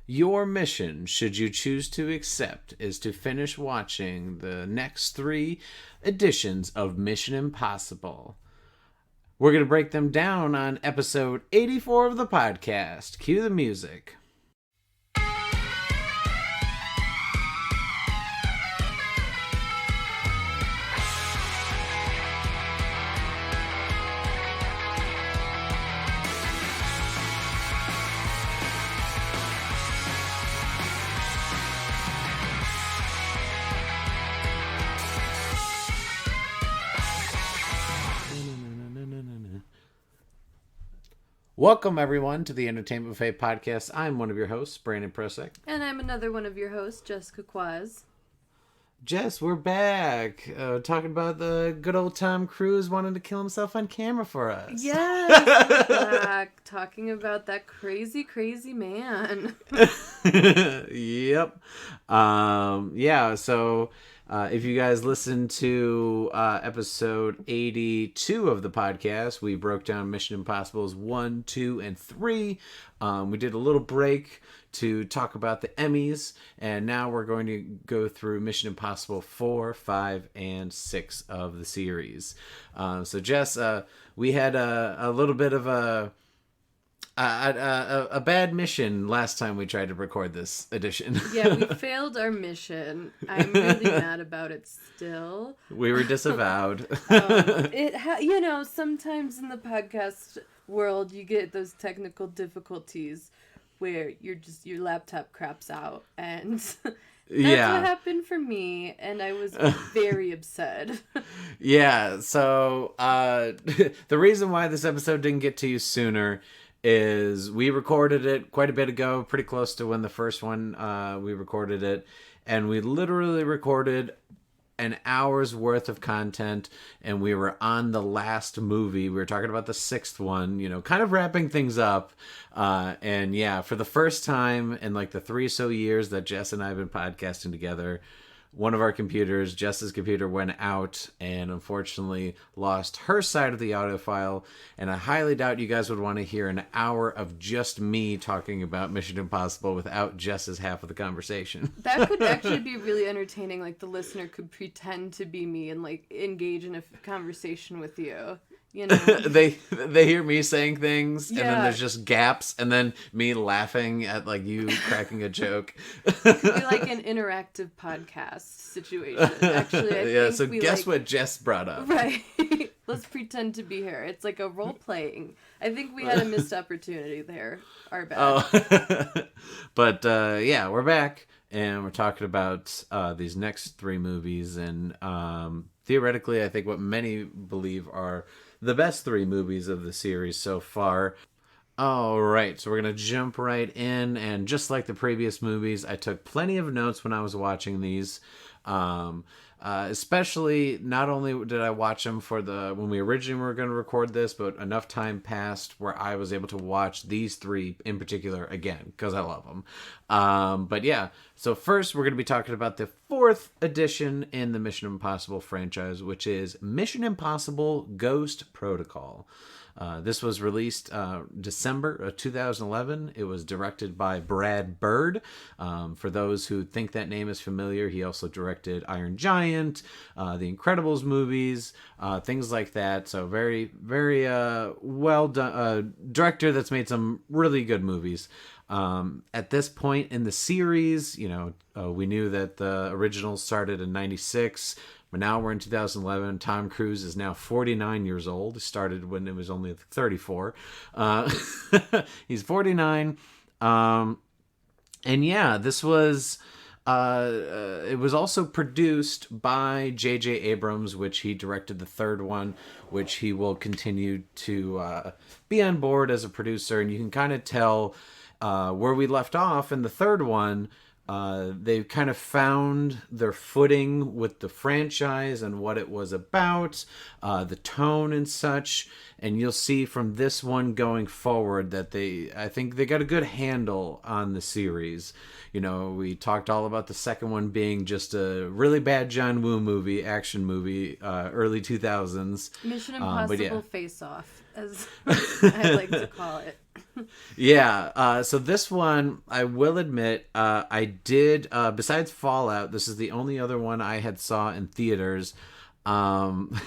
Your mission, should you choose to accept, is to finish watching the next 3 editions of Mission Impossible. We're going to break them down on episode 84 of the podcast. Cue the music. Welcome, everyone, to the Entertainment Buffet podcast. I'm one of your hosts, Brandon Prosek. And I'm another one of your hosts, Jessica Kwazz. Jess, we're back. Talking about the good old Tom Cruise wanting to kill himself on camera for us. Yes, we're back talking about that crazy, crazy man. Yep. So if you guys listened to episode 82 of the podcast, we broke down Mission Impossibles 1, 2, and 3. We did a little break to talk about the Emmys, and now we're going to go through Mission Impossible 4, 5, and 6 of the series. So Jess, we had a little bit of a bad mission last time we tried to record this edition. Yeah, we failed our mission. I'm really mad about it still. We were disavowed. Sometimes in the podcast world you get those technical difficulties where your laptop craps out, and that's what happened for me, and I was very upset. Yeah, so the reason why this episode didn't get to you sooner is we recorded it quite a bit ago, pretty close to when the first one we recorded it, and we literally recorded an hour's worth of content, and we were on the last movie. We were talking about the 6th one, kind of wrapping things up. And yeah, for the first time in like the 3 so years that Jess and I have been podcasting together, one of our computers, Jess's computer, went out and unfortunately lost her side of the audio file. And I highly doubt you guys would want to hear an hour of just me talking about Mission Impossible without Jess's half of the conversation. That could actually be really entertaining. Like, the listener could pretend to be me and like engage in a conversation with you. They hear me saying things, and then there's just gaps, and then me laughing at like you cracking a joke. It could be like an interactive podcast situation. Actually, I think guess what Jess brought up. Right. Let's pretend to be her. It's like a role playing. I think we had a missed opportunity there. Our bad. Oh. But we're back, and we're talking about these next 3 movies, and theoretically, I think what many believe are the best 3 movies of the series so far. All right, so we're going to jump right in, and just like the previous movies, I took plenty of notes when I was watching these. Especially, not only did I watch them for when we originally were going to record this, but enough time passed where I was able to watch these 3 in particular again, because I love them. So first we're going to be talking about the 4th edition in the Mission Impossible franchise, which is Mission Impossible Ghost Protocol. This was released December of 2011. It was directed by Brad Bird. For those who think that name is familiar, he also directed Iron Giant, the Incredibles movies, things like that. So very, very well done. Director that's made some really good movies. At this point in the series, we knew that the original started in 96. But now we're in 2011. Tom Cruise is now 49 years old. He started when it was only 34. He's 49. This was... it was also produced by J.J. Abrams, which he directed the 3rd one, which he will continue to be on board as a producer. And you can kind of tell where we left off in the 3rd one. They kind of found their footing with the franchise and what it was about, the tone and such. And you'll see from this one going forward that I think they got a good handle on the series. We talked all about the second one being just a really bad John Woo action movie, early 2000s. Mission Impossible Face Off, as I like to call it. Yeah. So this one, I will admit, I did. Besides Fallout, this is the only other one I had saw in theaters. Um,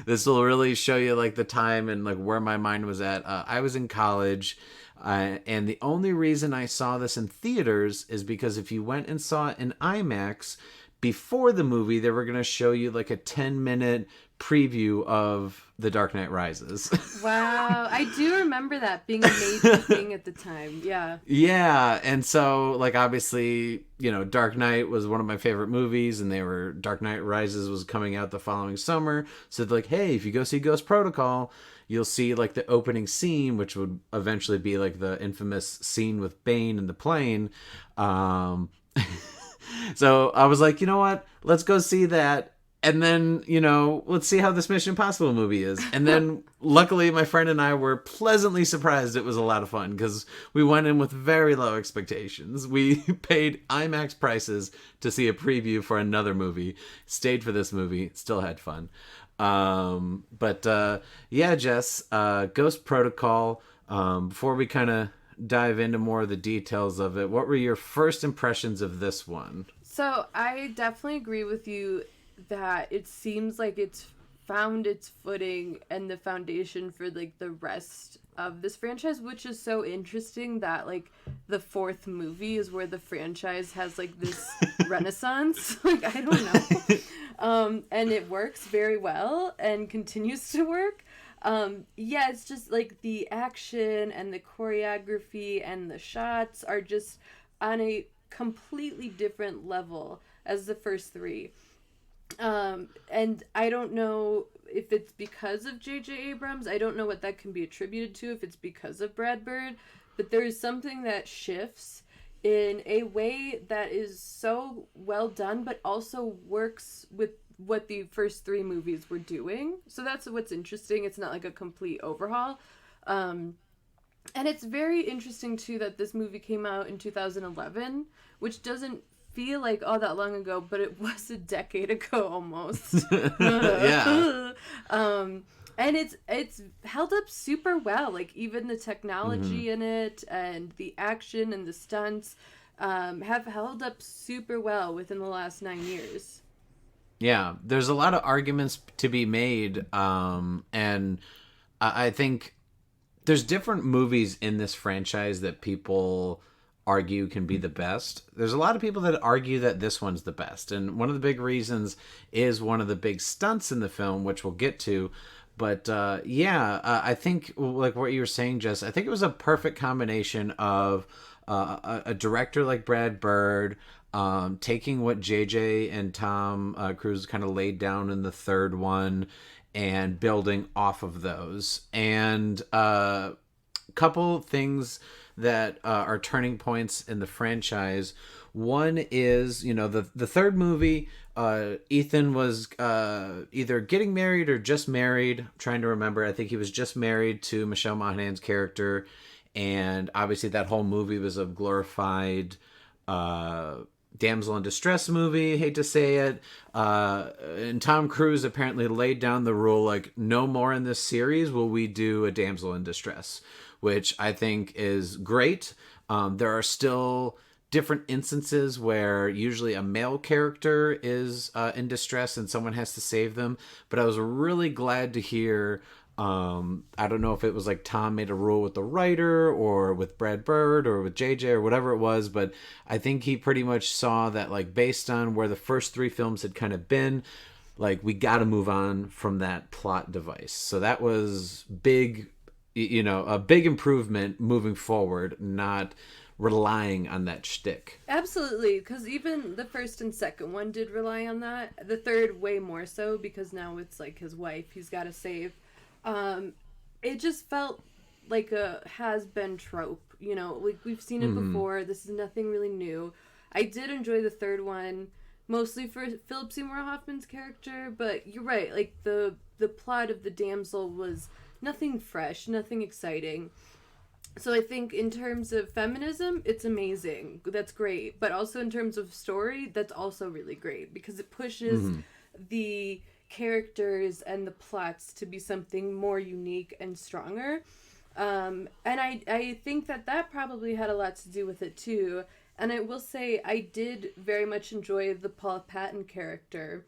this will really show you like the time and like where my mind was at. I was in college. And the only reason I saw this in theaters is because if you went and saw it in IMAX before the movie, they were going to show you like a 10-minute preview of The Dark Knight Rises. Wow, I do remember that being a major thing at the time. Yeah. Yeah, and so like obviously, Dark Knight was one of my favorite movies, and Dark Knight Rises was coming out the following summer. So they're like, hey, if you go see Ghost Protocol, you'll see like the opening scene, which would eventually be like the infamous scene with Bane in the plane. So I was like, you know what? Let's go see that. And then, let's see how this Mission Impossible movie is. And then, luckily, my friend and I were pleasantly surprised it was a lot of fun because we went in with very low expectations. We paid IMAX prices to see a preview for another movie, stayed for this movie, still had fun. Yeah, Jess, Ghost Protocol, before we kind of dive into more of the details of it, what were your first impressions of this one? So I definitely agree with you that it seems like it's found its footing and the foundation for like the rest of this franchise, which is so interesting that like the fourth movie is where the franchise has like this renaissance. Like, I don't know. And it works very well and continues to work. Yeah, it's just like the action and the choreography and the shots are just on a completely different level as the first three. And I don't know if it's because of J.J. Abrams. I don't know what that can be attributed to, if it's because of Brad Bird, but there is something that shifts in a way that is so well done, but also works with what the first three movies were doing. So that's what's interesting. It's not like a complete overhaul. And it's very interesting, too, that this movie came out in 2011, which doesn't feel like all that long ago, but it was a decade ago almost. Yeah. And it's held up super well. Like, even the technology in it and the action and the stunts have held up super well within the last 9 years. Yeah, there's a lot of arguments to be made, and I think there's different movies in this franchise that people argue can be the best. There's a lot of people that argue that this one's the best, and one of the big reasons is one of the big stunts in the film, which we'll get to. But I think like what you were saying, Jess, I think it was a perfect combination of a director like Brad Bird, taking what JJ and Tom Cruise kind of laid down in the third one and building off of those. And couple things that are turning points in the franchise. One is, the third movie, Ethan was either getting married or just married. I'm trying to remember. I think he was just married to Michelle Monaghan's character. And obviously that whole movie was a glorified damsel in distress movie. Hate to say it. And Tom Cruise apparently laid down the rule, like, no more in this series will we do a damsel in distress, which I think is great. There are still different instances where usually a male character is in distress and someone has to save them. But I was really glad to hear, I don't know if it was like Tom made a rule with the writer or with Brad Bird or with JJ or whatever it was, but I think he pretty much saw that, like, based on where the first three films had kind of been, like, we got to move on from that plot device. So that was big, a big improvement moving forward, not relying on that shtick. Absolutely, because even the first and second one did rely on that. The third way more so, because now it's like his wife he's got to save. It just felt like a has-been trope, like we've seen it before. This is nothing really new. I did enjoy the third one, mostly for Philip Seymour Hoffman's character, but you're right, like the plot of the damsel was nothing fresh, nothing exciting. So I think in terms of feminism, it's amazing. That's great. But also in terms of story, that's also really great because it pushes the characters and the plots to be something more unique and stronger. And I think that probably had a lot to do with it too. And I will say I did very much enjoy the Paula Patton character.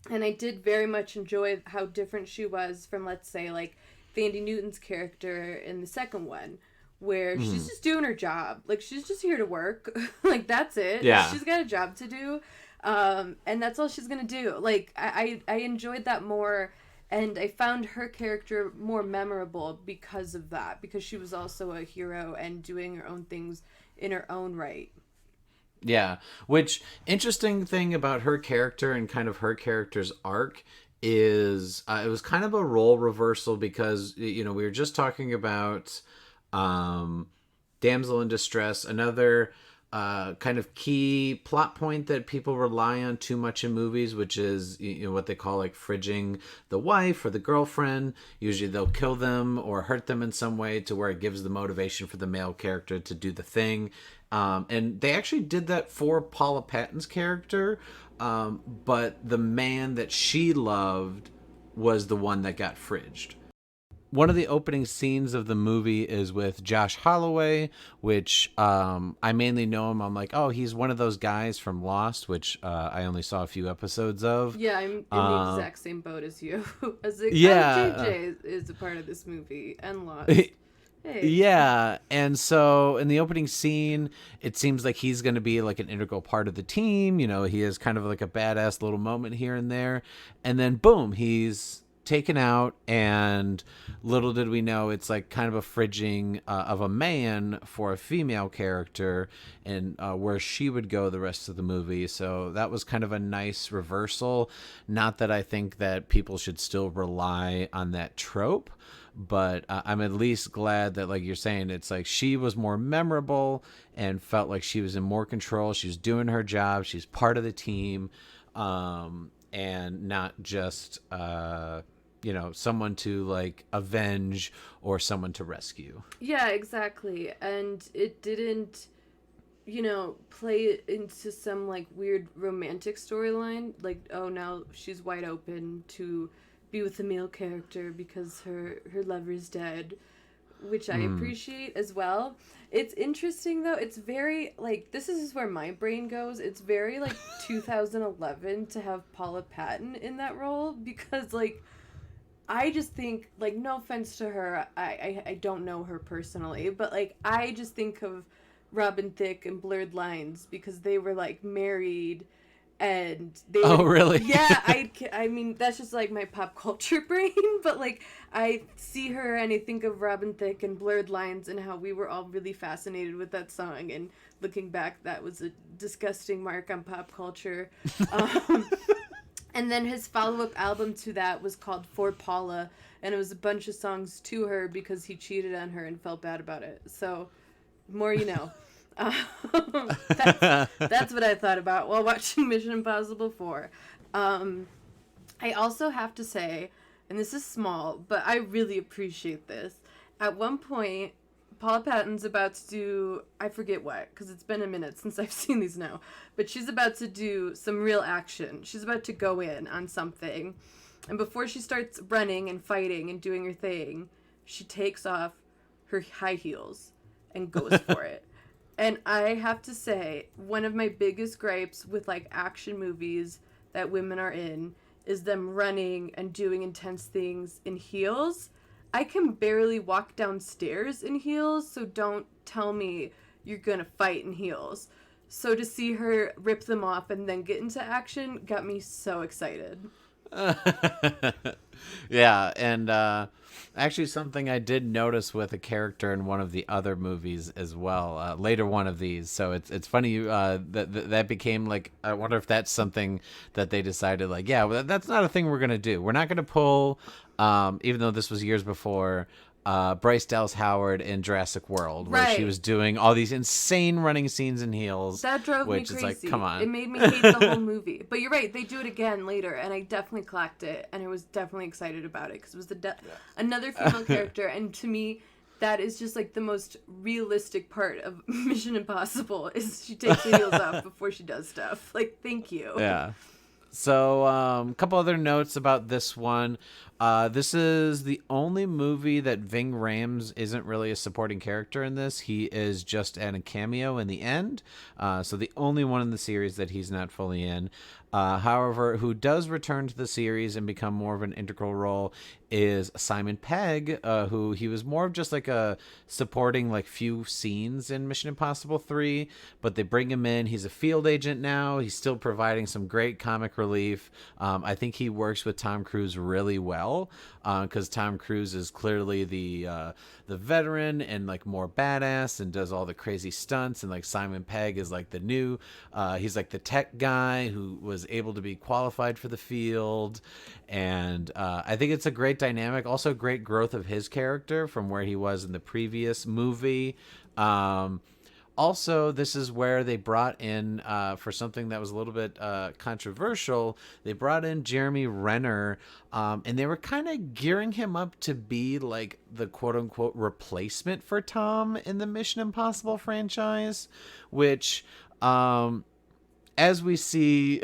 And I did very much enjoy how different she was from, let's say, like Thandie Newton's character in the second one, where she's just doing her job. Like, she's just here to work. Like, that's it. Yeah. She's got a job to do. And that's all she's going to do. Like, I enjoyed that more. And I found her character more memorable because of that. Because she was also a hero and doing her own things in her own right. Yeah, which interesting thing about her character and kind of her character's arc is it was kind of a role reversal because, we were just talking about damsel in distress, another kind of key plot point that people rely on too much in movies, which is what they call like fridging the wife or the girlfriend. Usually they'll kill them or hurt them in some way to where it gives the motivation for the male character to do the thing. And they actually did that for Paula Patton's character, but the man that she loved was the one that got fridged. One of the opening scenes of the movie is with Josh Holloway, which I mainly know him. I'm like, oh, he's one of those guys from Lost, which I only saw a few episodes of. Yeah, I'm in the exact same boat as you. JJ is a part of this movie and Lost. Hey. Yeah, and so in the opening scene, it seems like he's going to be like an integral part of the team. He has kind of like a badass little moment here and there. And then, boom, he's taken out, and little did we know it's like kind of a fridging of a man for a female character, and where she would go the rest of the movie. So that was kind of a nice reversal. Not that I think that people should still rely on that trope, but I'm at least glad that, like you're saying, it's like she was more memorable and felt like she was in more control. She was doing her job. She's part of the team, and not just someone to like avenge or someone to rescue. Yeah, exactly. And it didn't, play into some like weird romantic storyline. Like, oh, now she's wide open to be with a male character because her lover's dead, which I appreciate as well. It's interesting though. It's very like, this is where my brain goes. It's very like 2011 to have Paula Patton in that role, because like, I just think, like, no offense to her, I don't know her personally, but, like, I just think of Robin Thicke and Blurred Lines because they were, like, married, and they Oh, really? Yeah, I mean, that's just, like, my pop culture brain, but, like, I see her and I think of Robin Thicke and Blurred Lines and how we were all really fascinated with that song, and looking back, that was a disgusting mark on pop culture. And then his follow-up album to that was called For Paula, and it was a bunch of songs to her because he cheated on her and felt bad about it. So, more you know. That's what I thought about while watching Mission Impossible 4. I also have to say, and this is small, but I really appreciate this. At one point, Paula Patton's about to do, I forget what, because it's been a minute since I've seen these now, but she's about to do some real action. She's about to go in on something. And before she starts running and fighting and doing her thing, she takes off her high heels and goes for it. And I have to say, one of my biggest gripes with like action movies that women are in is them running and doing intense things in heels. I can barely walk downstairs in heels, so don't tell me you're gonna fight in heels. So to see her rip them off and then get into action got me so excited. Yeah, and actually something I did notice with a character in one of the other movies as well, later one of these. So it's funny that became like, I wonder if that's something that they decided like, yeah, well, that's not a thing we're gonna do. We're not gonna pull, even though this was years before, Bryce Dallas Howard in Jurassic World, where she was doing all these insane running scenes in heels. That drove me crazy. Is like, come on. It made me hate the whole movie. But you're right, they do it again later, and I definitely clocked it, and I was definitely excited about it, because it was another female character, and to me, that is just like the most realistic part of Mission Impossible, is she takes her heels off before she does stuff. Like, thank you. Yeah. So, a couple other notes about this one. This is the only movie that Ving Rhames isn't really a supporting character in this. He is just in a cameo in the end. So the only one in the series that he's not fully in. However, who does return to the series and become more of an integral role is Simon Pegg, who he was more of just like a supporting like few scenes in Mission Impossible 3, but they bring him in. He's a field agent now. He's still providing some great comic relief. I think he works with Tom Cruise really well, because Tom Cruise is clearly the veteran and like more badass and does all the crazy stunts, and like Simon Pegg is like the new he's like the tech guy who was able to be qualified for the field. And I think it's a great dynamic, also great growth of his character from where he was in the previous movie. Also, this is where they brought in, for something that was a little bit controversial, they brought in Jeremy Renner, and they were kind of gearing him up to be like the quote-unquote replacement for Tom in the Mission Impossible franchise, which, as we see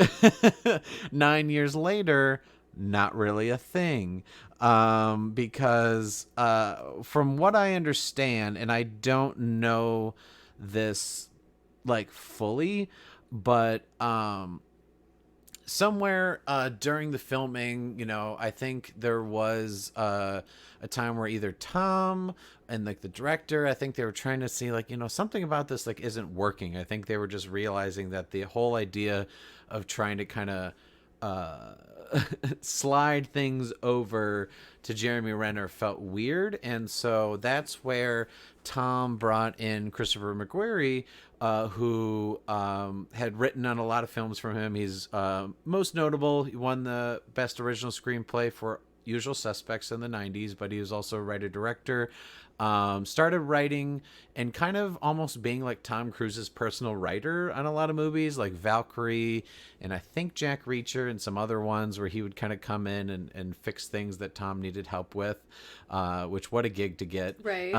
9 years later, not really a thing. Because from what I understand, and I don't know this like fully, but somewhere during the filming, I think there was a time where either Tom and like the director, I think they were trying to see like, something about this like isn't working. I think they were just realizing that the whole idea of trying to kind of slide things over to Jeremy Renner felt weird, and so that's where Tom brought in Christopher McQuarrie, who had written on a lot of films from him. He's most notable. He won the Best Original Screenplay for Usual Suspects in the 90s, but he was also a writer-director. Started writing and kind of almost being like Tom Cruise's personal writer on a lot of movies like Valkyrie and I think Jack Reacher and some other ones where he would kind of come in and fix things that Tom needed help with, which what a gig to get. Right.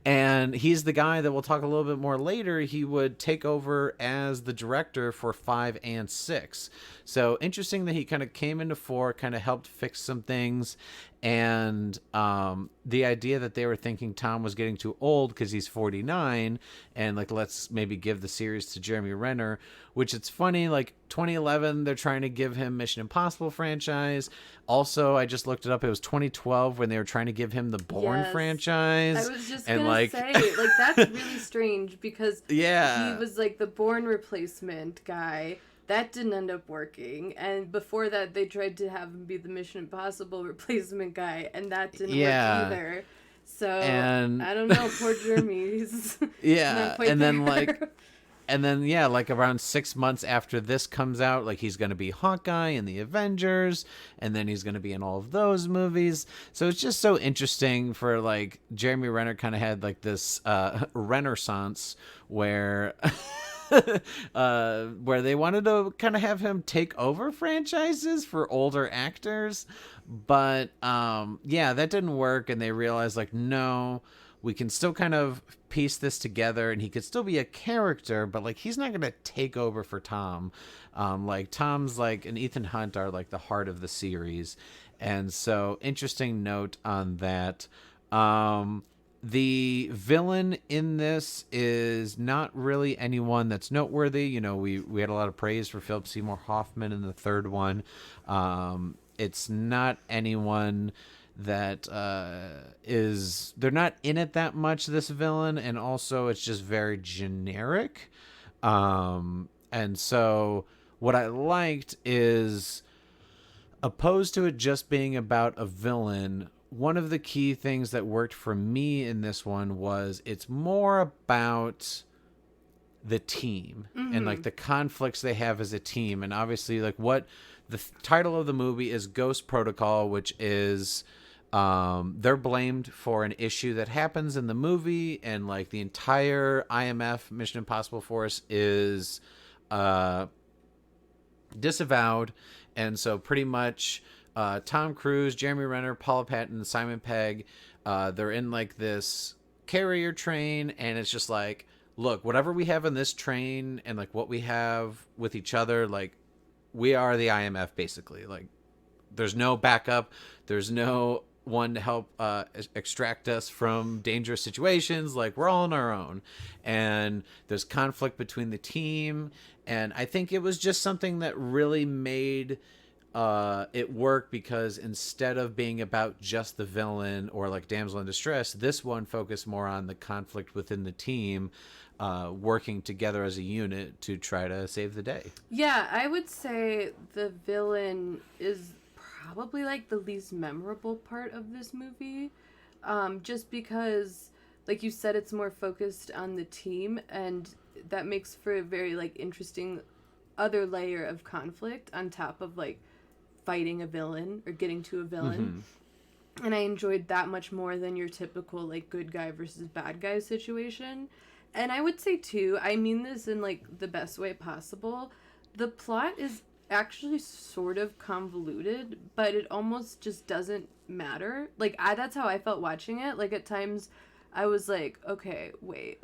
And he's the guy that we'll talk a little bit more later. He would take over as the director for 5 and 6. So interesting that he kind of came into 4, kind of helped fix some things. And the idea that they were thinking Tom was getting too old because he's 49 and like, let's maybe give the series to Jeremy Renner, which it's funny, like 2011, they're trying to give him Mission Impossible franchise. Also, I just looked it up. It was 2012 when they were trying to give him the Bourne franchise. I was just going to say, like, that's really strange because he was like the Bourne replacement guy. That didn't end up working. And before that, they tried to have him be the Mission Impossible replacement guy, and that didn't work either. So, I don't know, poor Jeremy. He's not quite there. And then, like around 6 months after this comes out, like he's going to be Hawkeye in the Avengers, and then he's going to be in all of those movies. So it's just so interesting for like Jeremy Renner kind of had like this renaissance where... where they wanted to kind of have him take over franchises for older actors, but that didn't work, and they realized like, no, we can still kind of piece this together and he could still be a character, but like he's not gonna take over for Tom. Like Tom's like and Ethan Hunt are like the heart of the series, and so interesting note on that. The villain in this is not really anyone that's noteworthy. We had a lot of praise for Philip Seymour Hoffman in the third one. It's not anyone that they're not in it that much, this villain, and also it's just very generic. And so what I liked is, opposed to it just being about a villain, one of the key things that worked for me in this one was it's more about the team and like the conflicts they have as a team. And obviously like what the title of the movie is, Ghost Protocol, which is they're blamed for an issue that happens in the movie, and like the entire IMF Mission Impossible force is disavowed. And so pretty much Tom Cruise, Jeremy Renner, Paula Patton, Simon Pegg, they're in like this carrier train, and it's just like, look, whatever we have in this train and like what we have with each other, like we are the IMF basically. Like there's no backup. There's no one to help extract us from dangerous situations. Like, we're all on our own, and there's conflict between the team. And I think it was just something that really made it work, because instead of being about just the villain or like damsel in distress, this one focused more on the conflict within the team, working together as a unit to try to save the day. Yeah, I would say the villain is probably like the least memorable part of this movie, just because, like you said, it's more focused on the team, and that makes for a very like interesting other layer of conflict on top of like fighting a villain or getting to a villain. And I enjoyed that much more than your typical like good guy versus bad guy situation. And I would say too, I mean this in like the best way possible, the plot is actually sort of convoluted, but it almost just doesn't matter. Like, that's how I felt watching it. Like, at times I was like, okay, wait,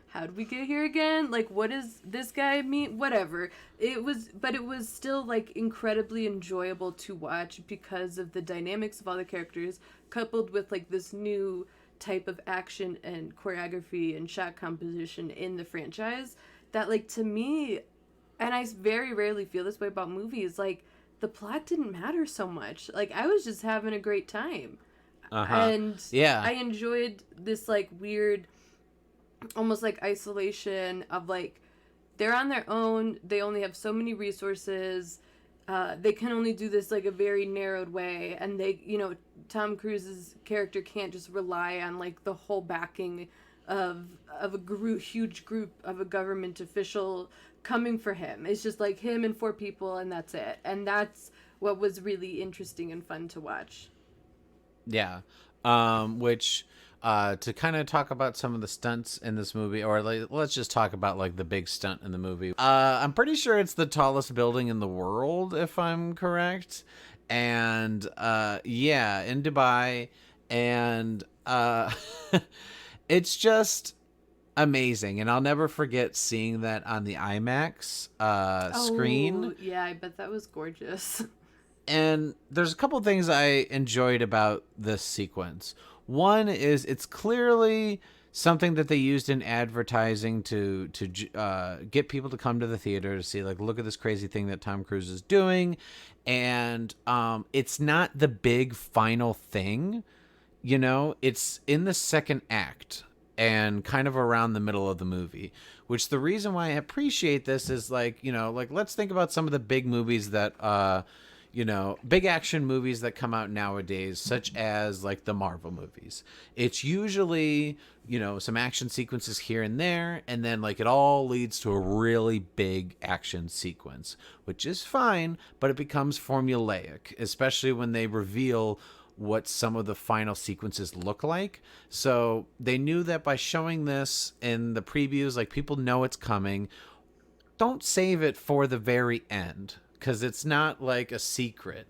how did we get here again? Like, what does this guy mean? Whatever. But it was still like incredibly enjoyable to watch because of the dynamics of all the characters, coupled with like this new type of action and choreography and shot composition in the franchise that, like, to me, and I very rarely feel this way about movies, like, the plot didn't matter so much. Like, I was just having a great time. And yeah, I enjoyed this like weird, almost like isolation of like, they're on their own, they only have so many resources, they can only do this like a very narrowed way, and they, you know, Tom Cruise's character can't just rely on like the whole backing of a huge group of a government official coming for him. It's just like him and 4 people, and that's it. And that's what was really interesting and fun to watch. Yeah. Which to kind of talk about some of the stunts in this movie, or like, let's just talk about like the big stunt in the movie. I'm pretty sure it's the tallest building in the world, if I'm correct. And yeah, in Dubai. And it's just amazing, and I'll never forget seeing that on the IMAX screen. Yeah, I bet that was gorgeous. And there's a couple things I enjoyed about this sequence. One is it's clearly something that they used in advertising to get people to come to the theater to see, like, look at this crazy thing that Tom Cruise is doing. And it's not the big final thing, you know, it's in the second act and kind of around the middle of the movie, which the reason why I appreciate this is, like, you know, like, let's think about some of the big movies that you know, big action movies that come out nowadays, such as like the Marvel movies. It's usually, you know, some action sequences here and there, and then like it all leads to a really big action sequence, which is fine, but it becomes formulaic, especially when they reveal what some of the final sequences look like. So they knew that by showing this in the previews, like, people know it's coming. Don't save it for the very end, because it's not like a secret.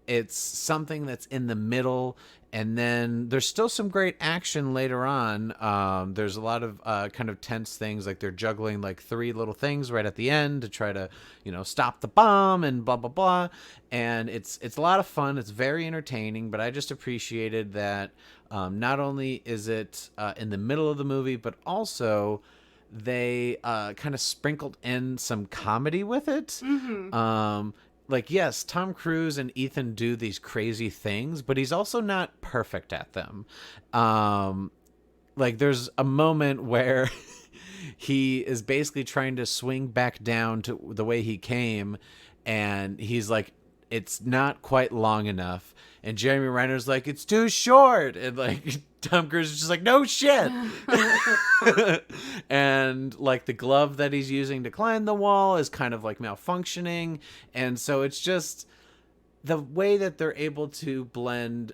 It's something that's in the middle, and then there's still some great action later on. There's a lot of kind of tense things, like they're juggling like 3 little things right at the end to try to, you know, stop the bomb and blah blah blah. And it's a lot of fun. It's very entertaining. But I just appreciated that not only is it in the middle of the movie, but also they kind of sprinkled in some comedy with it. Like, yes, Tom Cruise and Ethan do these crazy things, but he's also not perfect at them. Like, there's a moment where he is basically trying to swing back down to the way he came, and he's like, it's not quite long enough. And Jeremy Renner's like, it's too short. And like, Tom Cruise is just like, no shit. And like the glove that he's using to climb the wall is kind of like malfunctioning. And so it's just the way that they're able to blend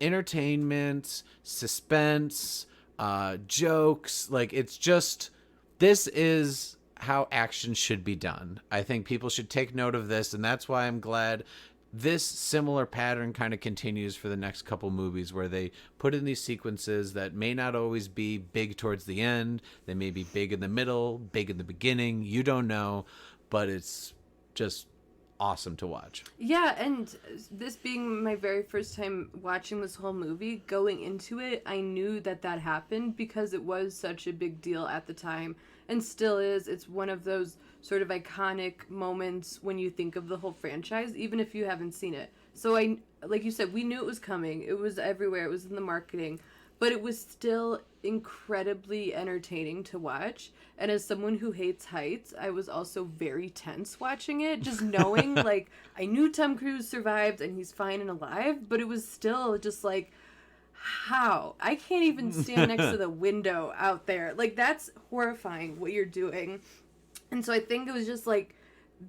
entertainment, suspense, jokes. Like, it's just, this is how action should be done. I think people should take note of this, and that's why I'm glad this similar pattern kind of continues for the next couple movies, where they put in these sequences that may not always be big towards the end. They may be big in the middle, big in the beginning. You don't know, but it's just awesome to watch. Yeah, and this being my very first time watching this whole movie, going into it, I knew that happened because it was such a big deal at the time, and still is. It's one of those sort of iconic moments when you think of the whole franchise, even if you haven't seen it. So like you said, we knew it was coming. It was everywhere. It was in the marketing. But it was still incredibly entertaining to watch. And as someone who hates heights, I was also very tense watching it, just knowing, like, I knew Tom Cruise survived and he's fine and alive, but it was still just like, how? I can't even stand next to the window out there. Like, that's horrifying what you're doing. And so I think it was just like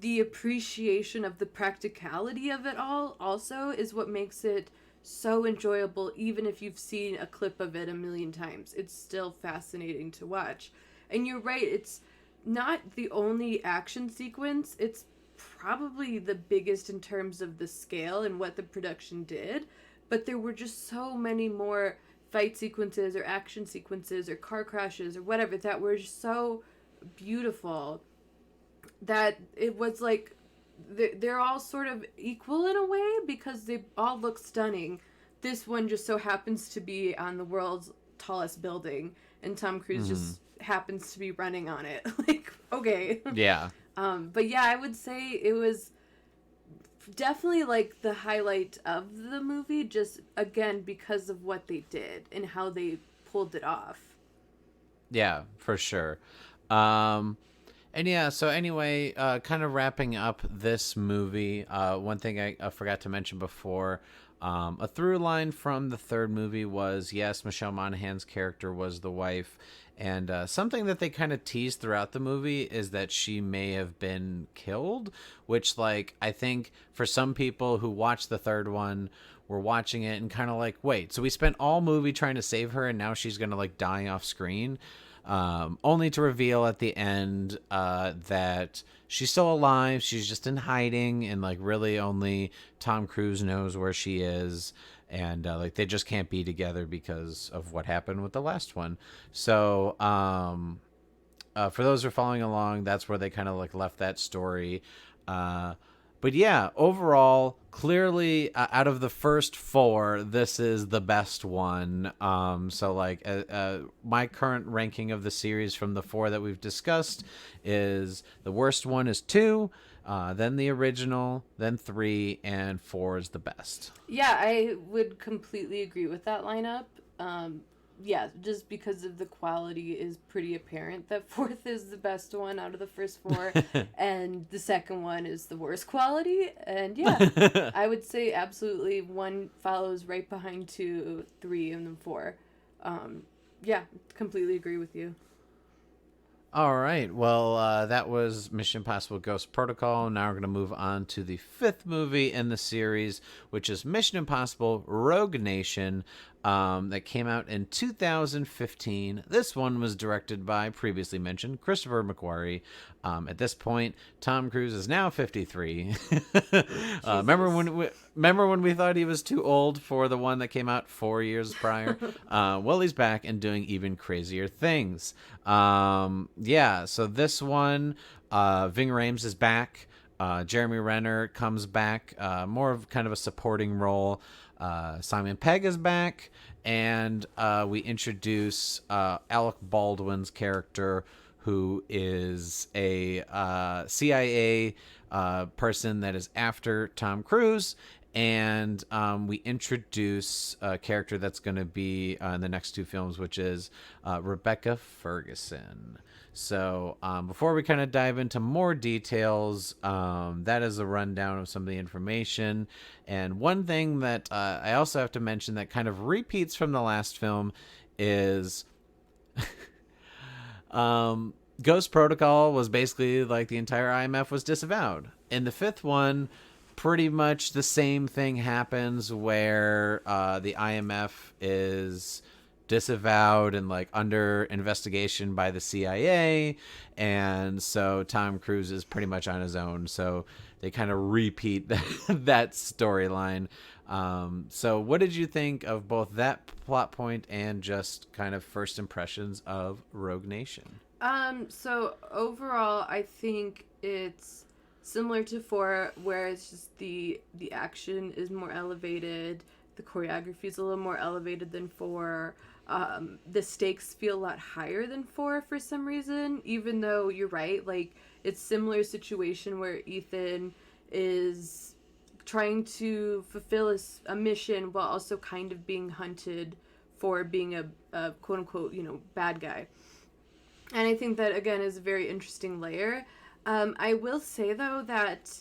the appreciation of the practicality of it all also is what makes it so enjoyable. Even if you've seen a clip of it a million times, it's still fascinating to watch. And you're right, it's not the only action sequence. It's probably the biggest in terms of the scale and what the production did, but there were just so many more fight sequences or action sequences or car crashes or whatever that were just so beautiful that it was like they're all sort of equal in a way because they all look stunning. This one just so happens to be on the world's tallest building, and Tom Cruise just happens to be running on it. Like, okay. Yeah. But yeah, I would say it was definitely like the highlight of the movie, just again because of what they did and how they pulled it off. Yeah, for sure. And yeah, so anyway, kind of wrapping up this movie, one thing I forgot to mention before, a through line from the third movie was, yes, Michelle Monaghan's character was the wife, and something that they kind of teased throughout the movie is that she may have been killed, which, like, I think for some people who watched the third one were watching it and kind of like, wait, so we spent all movie trying to save her and now she's going to, like, die off screen? Only to reveal at the end that she's still alive. She's just in hiding, and like really only Tom Cruise knows where she is, and like they just can't be together because of what happened with the last one. So for those who are following along, that's where they kind of like left that story. But yeah, overall, clearly out of the first four, this is the best one. So like my current ranking of the series from the four that we've discussed is the worst one is 2, then the original, then 3, and 4 is the best. Yeah, I would completely agree with that lineup. Yeah, just because of the quality is pretty apparent that 4th is the best one out of the first 4 and the second one is the worst quality. And yeah, I would say absolutely 1 follows right behind 2, 3, and then 4. Yeah, completely agree with you. All right. Well, that was Mission Impossible Ghost Protocol. Now we're going to move on to the 5th movie in the series, which is Mission Impossible Rogue Nation, that came out in 2015. This one was directed by previously mentioned Christopher McQuarrie. At this point, Tom Cruise is now 53. Remember when we thought he was too old for the one that came out 4 years prior? Well, he's back and doing even crazier things. Yeah, so this one, Ving Rhames is back. Jeremy Renner comes back, more of kind of a supporting role. Simon Pegg is back, and we introduce Alec Baldwin's character, who is a CIA person that is after Tom Cruise. And we introduce a character that's going to be in the next 2 films, which is Rebecca Ferguson. So before we kind of dive into more details, that is a rundown of some of the information. And one thing that I also have to mention that kind of repeats from the last film is Ghost Protocol was basically like the entire IMF was disavowed. In the 5th one, pretty much the same thing happens where the IMF is disavowed and like under investigation by the CIA, and so Tom Cruise is pretty much on his own. So they kind of repeat that storyline. So what did you think of both that plot point and just kind of first impressions of Rogue Nation? So overall, I think it's similar to 4, where it's just the action is more elevated, the choreography is a little more elevated than 4. The stakes feel a lot higher than 4 for some reason, even though you're right, like, it's similar situation where Ethan is trying to fulfill a mission while also kind of being hunted for being a quote-unquote, bad guy. And I think that, again, is a very interesting layer. I will say, though, that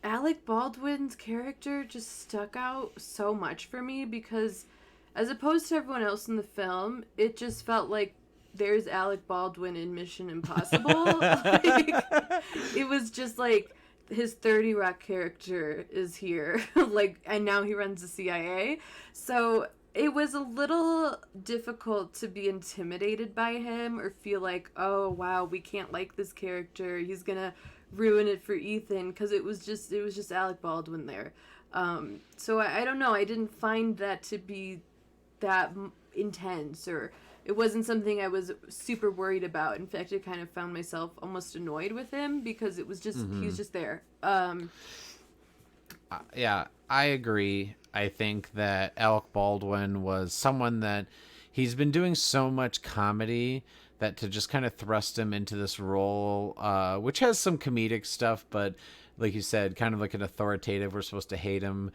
Alec Baldwin's character just stuck out so much for me because, as opposed to everyone else in the film, it just felt like there's Alec Baldwin in Mission Impossible. Like, it was just like his 30 Rock character is here, like, and now he runs the CIA. So it was a little difficult to be intimidated by him or feel like, oh wow, we can't like this character, he's gonna ruin it for Ethan, because it was just Alec Baldwin there. So I don't know, I didn't find that to be that intense, or it wasn't something I was super worried about. In fact, I kind of found myself almost annoyed with him because it was just he was just there. Yeah, I agree. I think that Alec Baldwin was someone that he's been doing so much comedy that to just kind of thrust him into this role, which has some comedic stuff, but like you said, kind of like an authoritative, we're supposed to hate him.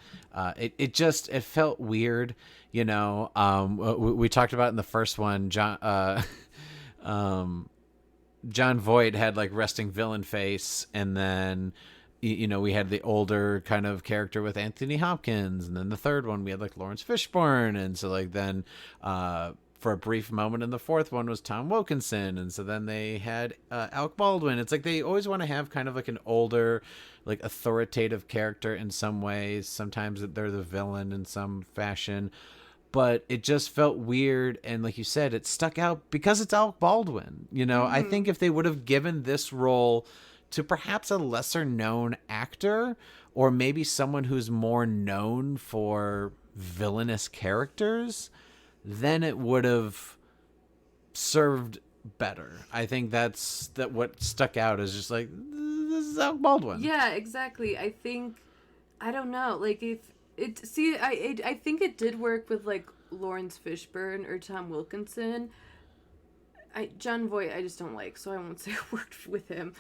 It felt weird, we talked about in the first one, John Voight had like resting villain face, and then we had the older kind of character with Anthony Hopkins, and then the third one we had like Lawrence Fishburne, and so like then for a brief moment in the fourth one was Tom Wilkinson, and so then they had Alec Baldwin. It's like they always want to have kind of like an older, like authoritative character in some ways. Sometimes they're the villain in some fashion, but it just felt weird, and like you said, it stuck out because it's Alec Baldwin. I think if they would have given this role to perhaps a lesser known actor, or maybe someone who's more known for villainous characters, then it would have served better. I think that's what stuck out is just like, this is Alec Baldwin. Yeah, exactly. I think, I don't know, like I think it did work with like Lawrence Fishburne or Tom Wilkinson. John Voight I just don't like, so I won't say it worked with him.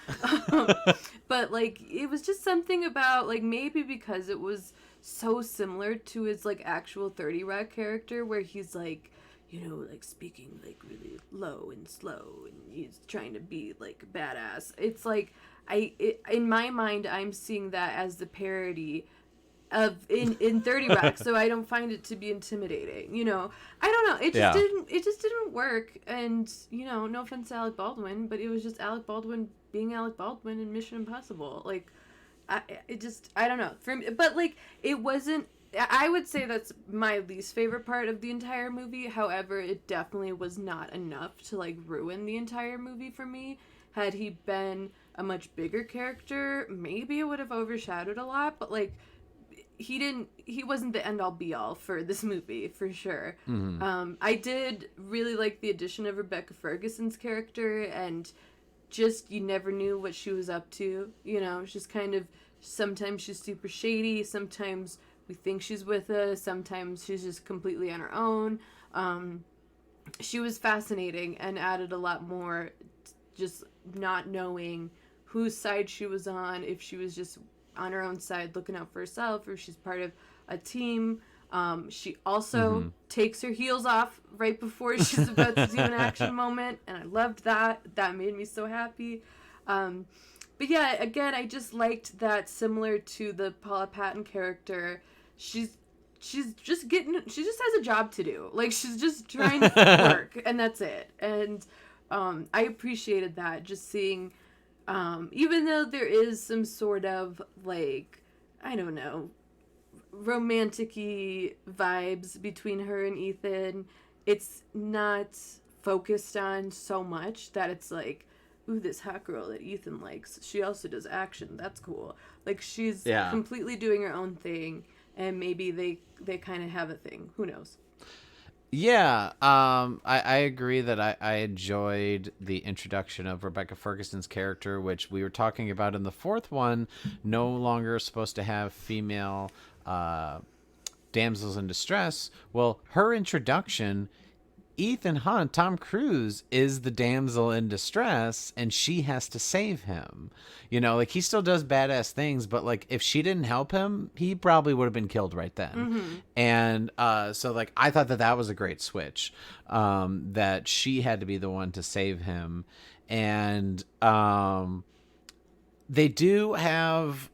But like it was just something about, like, maybe because it was so similar to his like actual 30 Rock character, where he's like, like speaking like really low and slow, and he's trying to be like badass. It's like in my mind I'm seeing that as the parody of in 30 Rock, so I don't find it to be intimidating. I don't know, it just didn't work. And no offense to Alec Baldwin, but it was just Alec Baldwin being Alec Baldwin in Mission Impossible. Like I don't know, for me, but like it wasn't, I would say that's my least favorite part of the entire movie. However, it definitely was not enough to like ruin the entire movie for me. Had he been a much bigger character, maybe it would have overshadowed a lot, but like he wasn't the end all be all for this movie, for sure. I did really like the addition of Rebecca Ferguson's character, and just you never knew what she was up to. She's kind of, sometimes she's super shady, sometimes we think she's with us, sometimes she's just completely on her own. She was fascinating and added a lot more, just not knowing whose side she was on, if she was just on her own side looking out for herself, or she's part of a team. She also takes her heels off right before she's about to do an action moment, and I loved that. That made me so happy. But yeah, again, I just liked that, similar to the Paula Patton character, she just has a job to do. Like, she's just trying to work, and that's it. And I appreciated that, just seeing, even though there is some sort of, like, I don't know, romantic-y vibes between her and Ethan, it's not focused on so much that it's like, ooh, this hot girl that Ethan likes, she also does action, that's cool. Like, she's completely doing her own thing, and maybe they kind of have a thing, who knows. Yeah, I agree that I enjoyed the introduction of Rebecca Ferguson's character, which we were talking about in the fourth one, no longer supposed to have female uh, damsels in distress. Well, her introduction, Ethan Hunt, Tom Cruise, is the damsel in distress, and she has to save him. You know, like he still does badass things, but like if she didn't help him, he probably would have been killed right then. Mm-hmm. And so, like, I thought that that was a great switch, that she had to be the one to save him, and they do have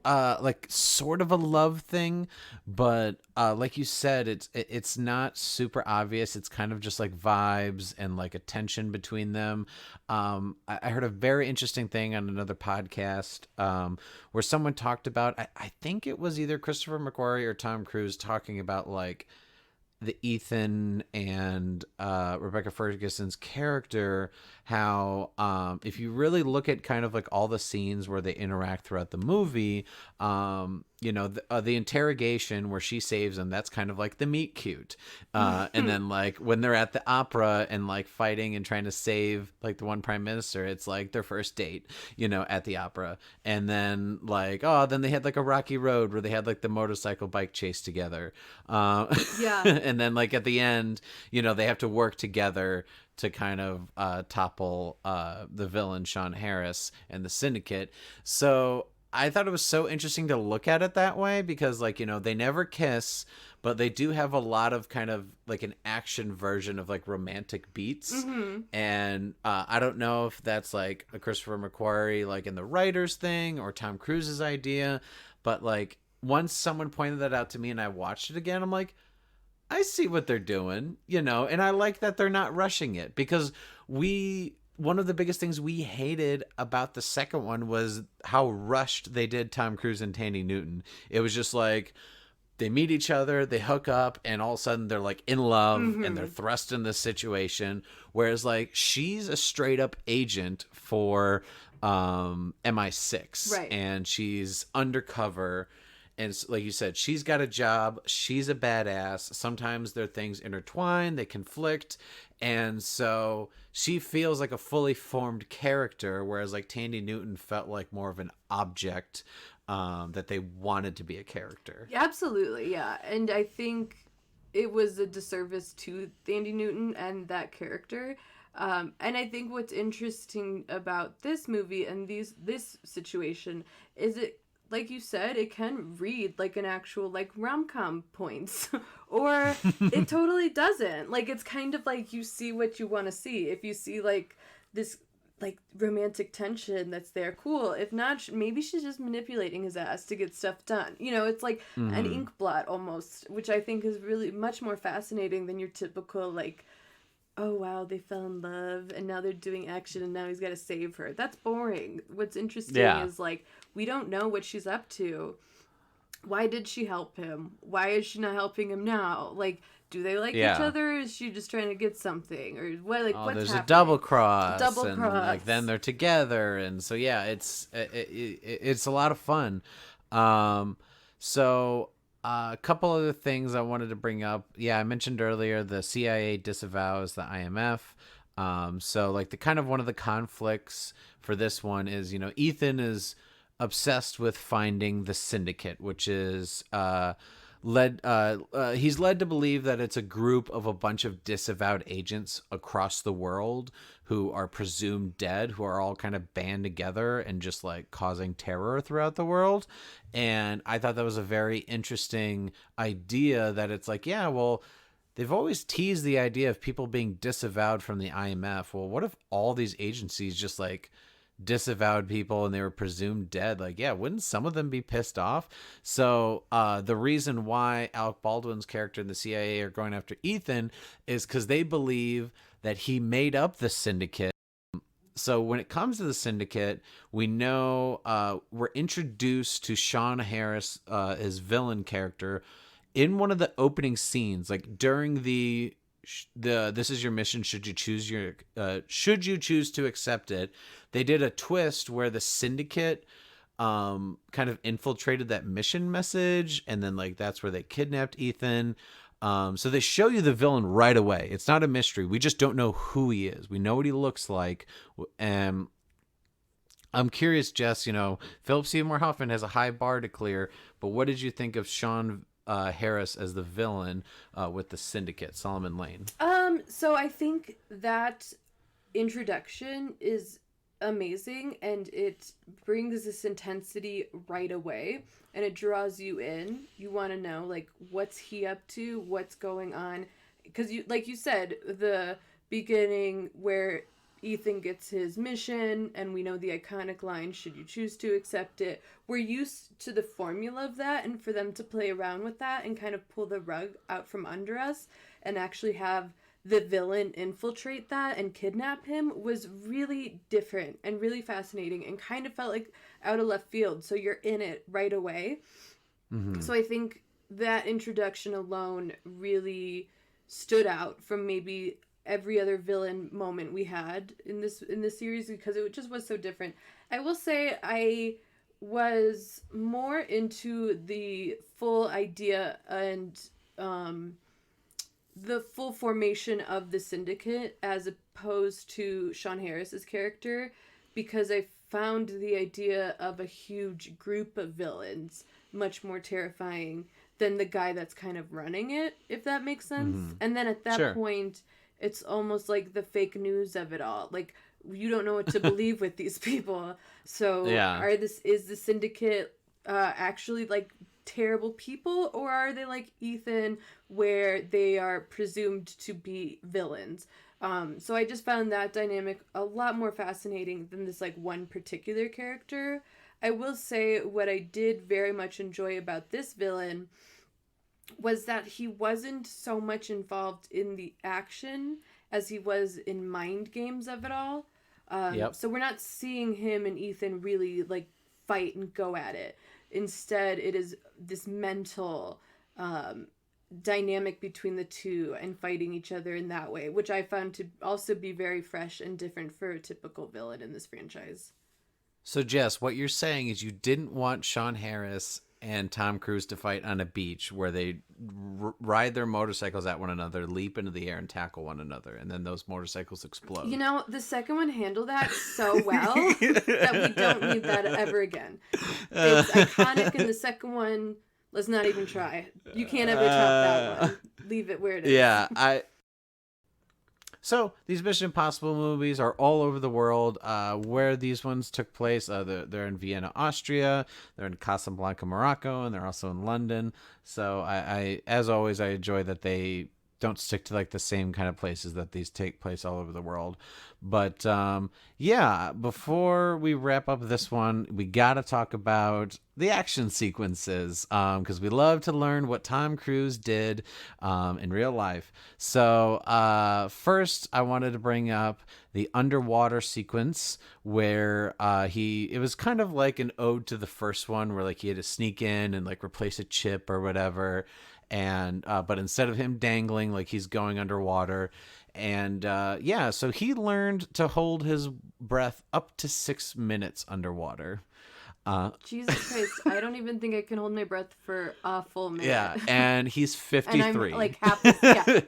like sort of a love thing, but like you said, it's not super obvious. It's kind of just like vibes and like a tension between them. I heard a very interesting thing on another podcast, where someone talked about, I think it was either Christopher McQuarrie or Tom Cruise talking about like the Ethan and Rebecca Ferguson's character, how if you really look at kind of like all the scenes where they interact throughout the movie, you know, the interrogation where she saves him, that's kind of like the meet cute. And then like when they're at the opera and like fighting and trying to save like the one prime minister, it's like their first date, you know, at the opera. And then like, oh, then they had like a rocky road where they had like the motorcycle bike chase together. Yeah. And then like at the end, you know, they have to work together to kind of topple the villain Sean Harris and the syndicate. So I thought it was so interesting to look at it that way, because like, you know, they never kiss, but they do have a lot of kind of like an action version of like romantic beats. Mm-hmm. And I don't know if that's like a Christopher McQuarrie like in the writers thing or Tom Cruise's idea, but like once someone pointed that out to me and I watched it again, I'm like, I see what they're doing, you know, and I like that they're not rushing it, because one of the biggest things we hated about the second one was how rushed they did Tom Cruise and Tandy Newton. It was just like they meet each other, they hook up, and all of a sudden they're like in love and they're Mm-hmm. thrust in this situation. Whereas like she's a straight up agent for MI6, Right. and she's undercover. And like you said, she's got a job. She's a badass. Sometimes their things intertwine, they conflict. And so she feels like a fully formed character, whereas like Tandy Newton felt like more of an object, that they wanted to be a character. Absolutely, yeah. And I think it was a disservice to Thandie Newton and that character. And I think what's interesting about this movie and this situation is it, like you said, it can read like an actual like rom-com points, or it totally doesn't. Like it's kind of like you see what you want to see. If you see like this like romantic tension that's there, cool. If not, maybe she's just manipulating his ass to get stuff done. You know, it's like an Mm-hmm. ink blot almost, which I think is really much more fascinating than your typical like, oh wow, they fell in love and now they're doing action and now he's got to save her. That's boring. What's interesting Yeah. is like we don't know what she's up to. Why did she help him? Why is she not helping him now? Like, do they like each Yeah. other? Or is she just trying to get something? Or what? Like, Oh, what's there's happening? a double cross, Double and cross. like then they're together, and so yeah, it's a lot of fun. Um, so a couple other things I wanted to bring up. Yeah, I mentioned earlier the CIA disavows the IMF. So like the kind of one of the conflicts for this one is, you know, Ethan is obsessed with finding the syndicate, which is he's led to believe that it's a group of a bunch of disavowed agents across the world who are presumed dead, who are all kind of band together and just like causing terror throughout the world. And I thought that was a very interesting idea, that it's like, yeah, well, they've always teased the idea of people being disavowed from the IMF. Well, what if all these agencies just like disavowed people and they were presumed dead? Like, yeah, wouldn't some of them be pissed off? So the reason why Alec Baldwin's character in the CIA are going after Ethan is because they believe that he made up the syndicate. So when it comes to the syndicate, we know we're introduced to Sean Harris, his villain character, in one of the opening scenes, like during the this is your mission, should you choose to accept it. They did a twist where the syndicate kind of infiltrated that mission message, and then like that's where they kidnapped Ethan. So they show you the villain right away. It's not a mystery. We just don't know who he is. We know what he looks like. And I'm curious, Jess, Philip Seymour Hoffman has a high bar to clear, but what did you think of Sean Harris as the villain with the Syndicate, Solomon Lane? So I think that introduction is amazing, and it brings this intensity right away, and it draws you in. You want to know, like, what's he up to, what's going on, because like you said, the beginning where Ethan gets his mission, and we know the iconic line, should you choose to accept it. We're used to the formula of that, and for them to play around with that and kind of pull the rug out from under us and actually have the villain infiltrate that and kidnap him was really different and really fascinating, and kind of felt like out of left field. So you're in it right away. Mm-hmm. So I think that introduction alone really stood out from maybe every other villain moment we had in this series, because it just was so different. I will say I was more into the full idea and the full formation of the Syndicate as opposed to Sean Harris's character, because I found the idea of a huge group of villains much more terrifying than the guy that's kind of running it, if that makes sense. Mm-hmm. And then at that point, it's almost like the fake news of it all. Like, you don't know what to believe with these people. So is the Syndicate actually like terrible people, or are they like Ethan, where they are presumed to be villains? So I just found that dynamic a lot more fascinating than this like one particular character. I will say what I did very much enjoy about this villain was that he wasn't so much involved in the action as he was in mind games of it all. So we're not seeing him and Ethan really like fight and go at it. Instead, it is this mental dynamic between the two and fighting each other in that way, which I found to also be very fresh and different for a typical villain in this franchise. So, Jess, what you're saying is you didn't want Sean Harris and Tom Cruise to fight on a beach where they ride their motorcycles at one another, leap into the air, and tackle one another, and then those motorcycles explode. The second one handled that so well that we don't need that ever again. It's iconic, and the second one, let's not even try. You can't ever top that one. Leave it where it is. Yeah, So these Mission Impossible movies are all over the world. Where these ones took place, they're in Vienna, Austria. They're in Casablanca, Morocco, and they're also in London. So I as always, I enjoy that they don't stick to like the same kind of places, that these take place all over the world. But before we wrap up this one, we got to talk about the action sequences, because we love to learn what Tom Cruise did in real life. So first, I wanted to bring up the underwater sequence where it was kind of like an ode to the first one, where like he had to sneak in and like replace a chip or whatever. And but instead of him dangling, like he's going underwater. And so he learned to hold his breath up to 6 minutes underwater. Jesus Christ, I don't even think I can hold my breath for a full minute. Yeah, and he's 53. And I'm like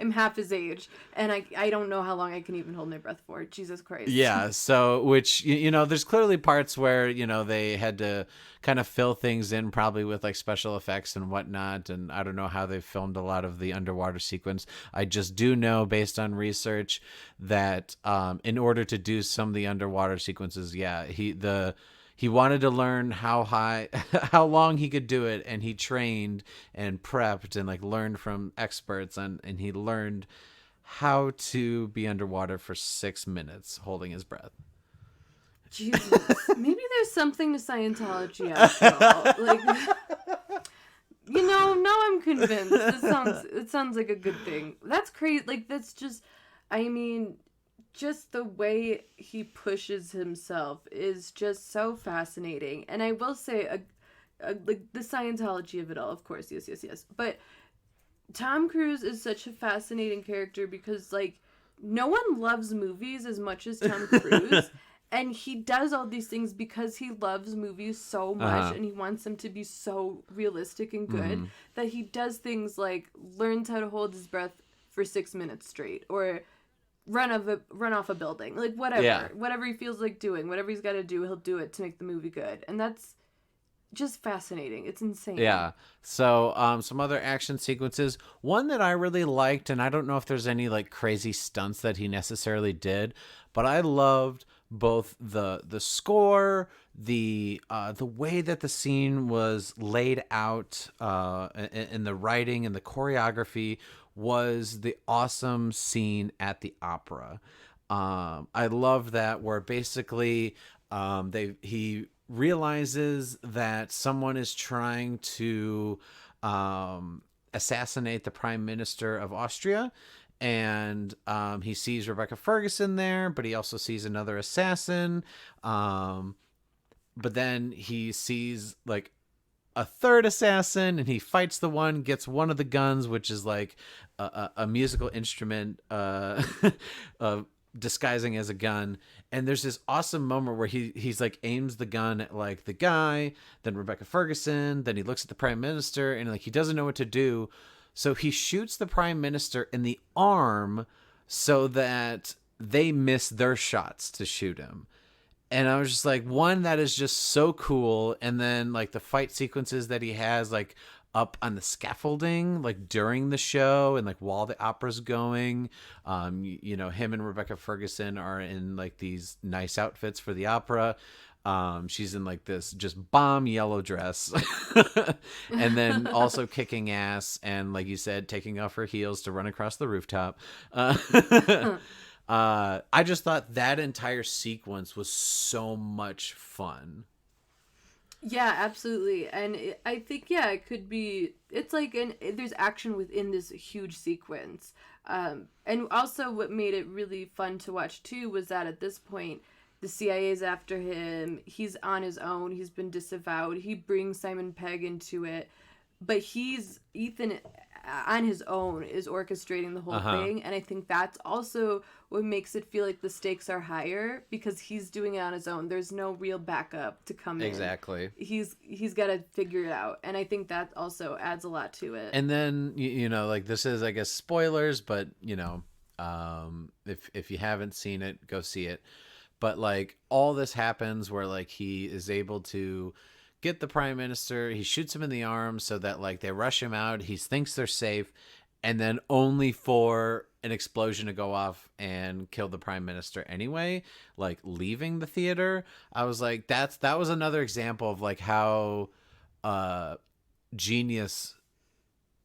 I'm half his age, and I don't know how long I can even hold my breath for. Jesus Christ. Yeah, so which there's clearly parts where they had to kind of fill things in, probably with like special effects and whatnot, and I don't know how they filmed a lot of the underwater sequence. I just do know, based on research, that in order to do some of the underwater sequences, he wanted to learn how long he could do it, and he trained and prepped and like learned from experts, and he learned how to be underwater for 6 minutes holding his breath. Jesus, maybe there's something to Scientology after all. Like, now I'm convinced. It sounds like a good thing. That's crazy. Like, that's just, just the way he pushes himself is just so fascinating. And I will say, like, the Scientology of it all, of course, yes. But Tom Cruise is such a fascinating character because, like, no one loves movies as much as Tom Cruise. And he does all these things because he loves movies so much and he wants them to be so realistic and good that he does things like learns how to hold his breath for 6 minutes straight, or run off a building, like whatever he feels like doing, whatever he's got to do, he'll do it to make the movie good. And that's just fascinating. It's insane. Yeah. So some other action sequences, one that I really liked, and I don't know if there's any like crazy stunts that he necessarily did, but I loved both the score, the way that the scene was laid out, in the writing and the choreography, was the awesome scene at the opera. I love that, where basically he realizes that someone is trying to assassinate the Prime Minister of Austria. And he sees Rebecca Ferguson there, but he also sees another assassin. But then he sees like a third assassin, and he fights the one, gets one of the guns, which is like a musical instrument disguising as a gun. And there's this awesome moment where he's like aims the gun at like the guy, then Rebecca Ferguson, then he looks at the Prime Minister, and like he doesn't know what to do. So he shoots the Prime Minister in the arm so that they miss their shots to shoot him. And I was just like, one, that is just so cool. And then like the fight sequences that he has like up on the scaffolding, like during the show and like while the opera's going, him and Rebecca Ferguson are in like these nice outfits for the opera. She's in like this just bomb yellow dress and then also kicking ass and, like you said, taking off her heels to run across the rooftop. I just thought that entire sequence was so much fun. Yeah, absolutely. And I think, it could be, it's like, there's action within this huge sequence. And also what made it really fun to watch too was that at this point, the CIA's after him. He's on his own. He's been disavowed. He brings Simon Pegg into it. But Ethan on his own is orchestrating the whole thing. And I think that's also what makes it feel like the stakes are higher, because he's doing it on his own. There's no real backup to come in. Exactly. He's got to figure it out. And I think that also adds a lot to it. And then, like this is, I guess, spoilers, but, if you haven't seen it, go see it. But like all this happens where like he is able to get the Prime Minister. He shoots him in the arm so that like they rush him out. He thinks they're safe, and then only for an explosion to go off and kill the Prime Minister anyway, like leaving the theater. I was like, that was another example of like how genius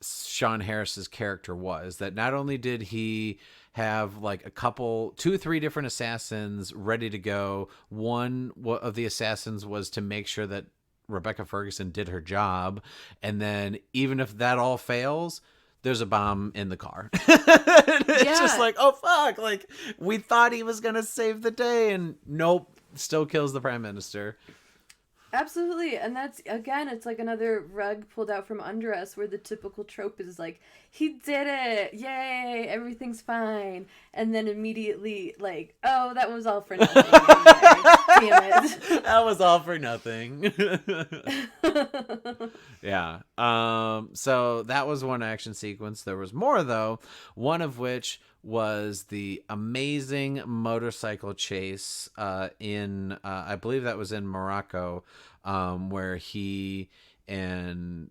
Sean Harris's character was. That not only did he have like 2-3 different assassins ready to go. One of the assassins was to make sure that Rebecca Ferguson did her job. And then even if that all fails, there's a bomb in the car. It's just like, oh fuck. Like we thought he was going to save the day, and nope, still kills the Prime Minister. Absolutely. And that's, again, it's like another rug pulled out from under us, where the typical trope is like, he did it, yay, everything's fine, and then immediately like, oh, that was all for nothing. Damn it. That was all for nothing. Yeah. So that was one action sequence. There was more though, one of which was the amazing motorcycle chase in I believe that was in Morocco, where he and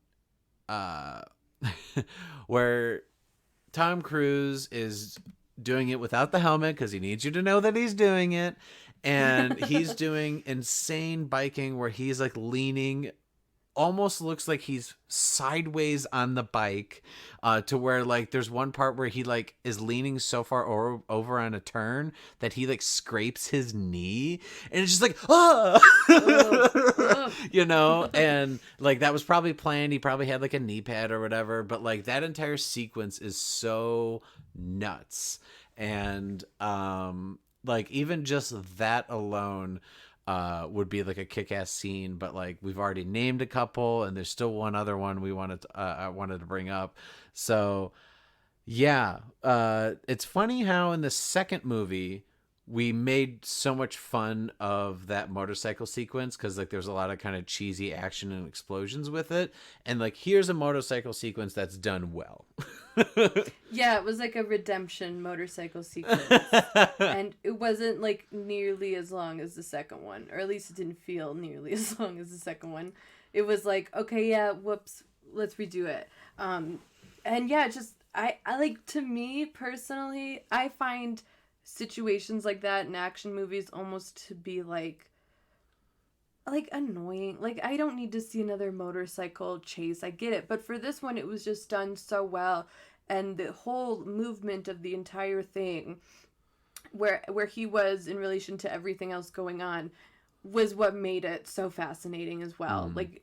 where Tom Cruise is doing it without the helmet because he needs you to know that he's doing it, and he's doing insane biking where he's like leaning, almost looks like he's sideways on the bike, to where like there's one part where he like is leaning so far over on a turn that he like scrapes his knee, and it's just like and like that was probably planned. He probably had like a knee pad or whatever, but like that entire sequence is so nuts. And like even just that alone would be like a kick-ass scene. But like we've already named a couple, and there's still one other one I wanted to bring up. So yeah, it's funny how in the second movie we made so much fun of that motorcycle sequence because like there's a lot of kind of cheesy action and explosions with it, and like here's a motorcycle sequence that's done well. Yeah, it was like a redemption motorcycle sequence, and it wasn't like nearly as long as the second one, or at least it didn't feel nearly as long as the second one. It was like, okay, yeah, whoops, let's redo it. And yeah, just I like, to me personally, I find situations like that in action movies almost to be like annoying. Like, I don't need to see another motorcycle chase. I get it, but for this one it was just done so well, and the whole movement of the entire thing, where he was in relation to everything else going on, was what made it so fascinating as well. Like,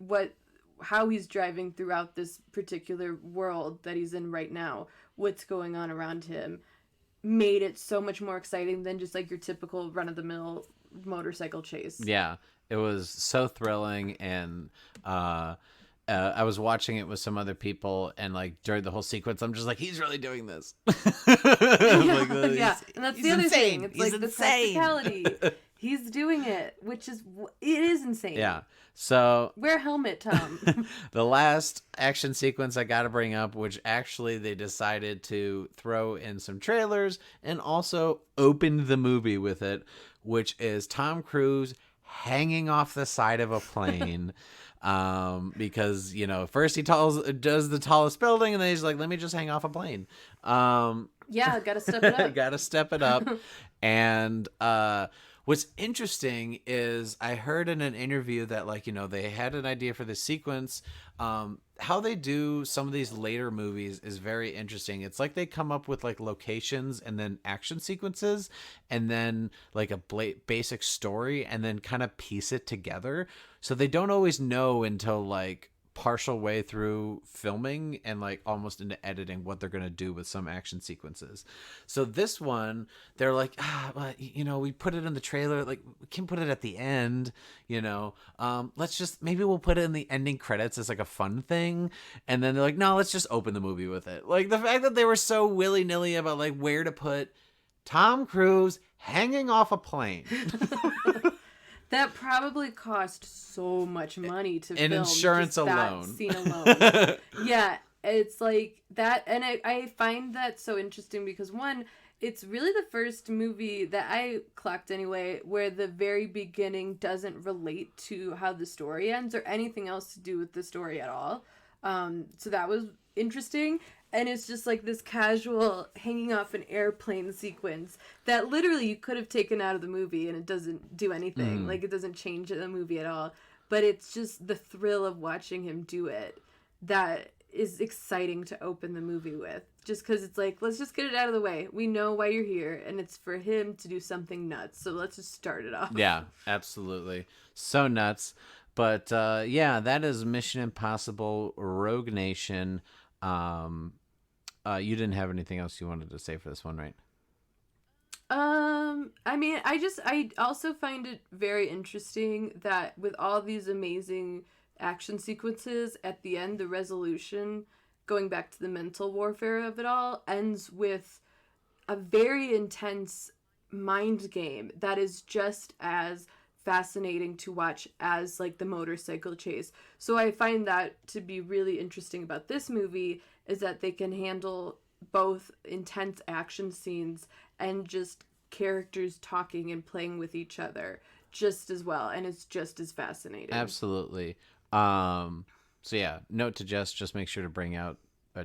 how he's driving throughout this particular world that he's in right now, what's going on around him, made it so much more exciting than just like your typical run-of-the-mill motorcycle chase. Yeah, it was so thrilling, and I was watching it with some other people, and like during the whole sequence, I'm just like, he's really doing this. Yeah, yeah. And that's the other insane. thing. It's He's like insane. the practicality. He's doing it, which is, it is insane. Yeah. So wear a helmet, Tom. the last action sequence I got to bring up, which actually they decided to throw in some trailers and also opened the movie with it, which is Tom Cruise hanging off the side of a plane. Because, you know, first he does the tallest building, and then he's like, let me just hang off a plane. Yeah, gotta step it up. Gotta step it up. And what's interesting is I heard in an interview that, like, you know, they had an idea for this sequence. How they do some of these later movies is very interesting. It's like they come up with like locations and then action sequences and then like a basic story and then kind of piece it together. So they don't always know until like partial way through filming and like almost into editing what they're going to do with some action sequences. So this one, they're like, well, you know, we put it in the trailer, like we can put it at the end, you know, maybe we'll put it in the ending credits as like a fun thing. And then they're like, no, let's just open the movie with it. Like the fact that they were so willy-nilly about like where to put Tom Cruise hanging off a plane. That probably cost so much money to film. Insurance alone. That scene alone. Yeah, it's like that. And I find that so interesting because, one, it's really the first movie that I clocked anyway where the very beginning doesn't relate to how the story ends or anything else to do with the story at all. So that was interesting. And it's just like this casual hanging off an airplane sequence that literally you could have taken out of the movie and it doesn't do anything. Like, it doesn't change the movie at all. But it's just the thrill of watching him do it that is exciting to open the movie with. Just because it's like, let's just get it out of the way. We know why you're here, and it's for him to do something nuts. So let's just start it off. Yeah, absolutely. So nuts. But yeah, that is Mission Impossible Rogue Nation. You didn't have anything else you wanted to say for this one, right? I mean, I also find it very interesting that with all these amazing action sequences, at the end, the resolution, going back to the mental warfare of it all, ends with a very intense mind game that is just as fascinating to watch as like the motorcycle chase. So I find that to be really interesting about this movie is that they can handle both intense action scenes and just characters talking and playing with each other just as well, and it's just as fascinating. Absolutely. So yeah, note to just make sure to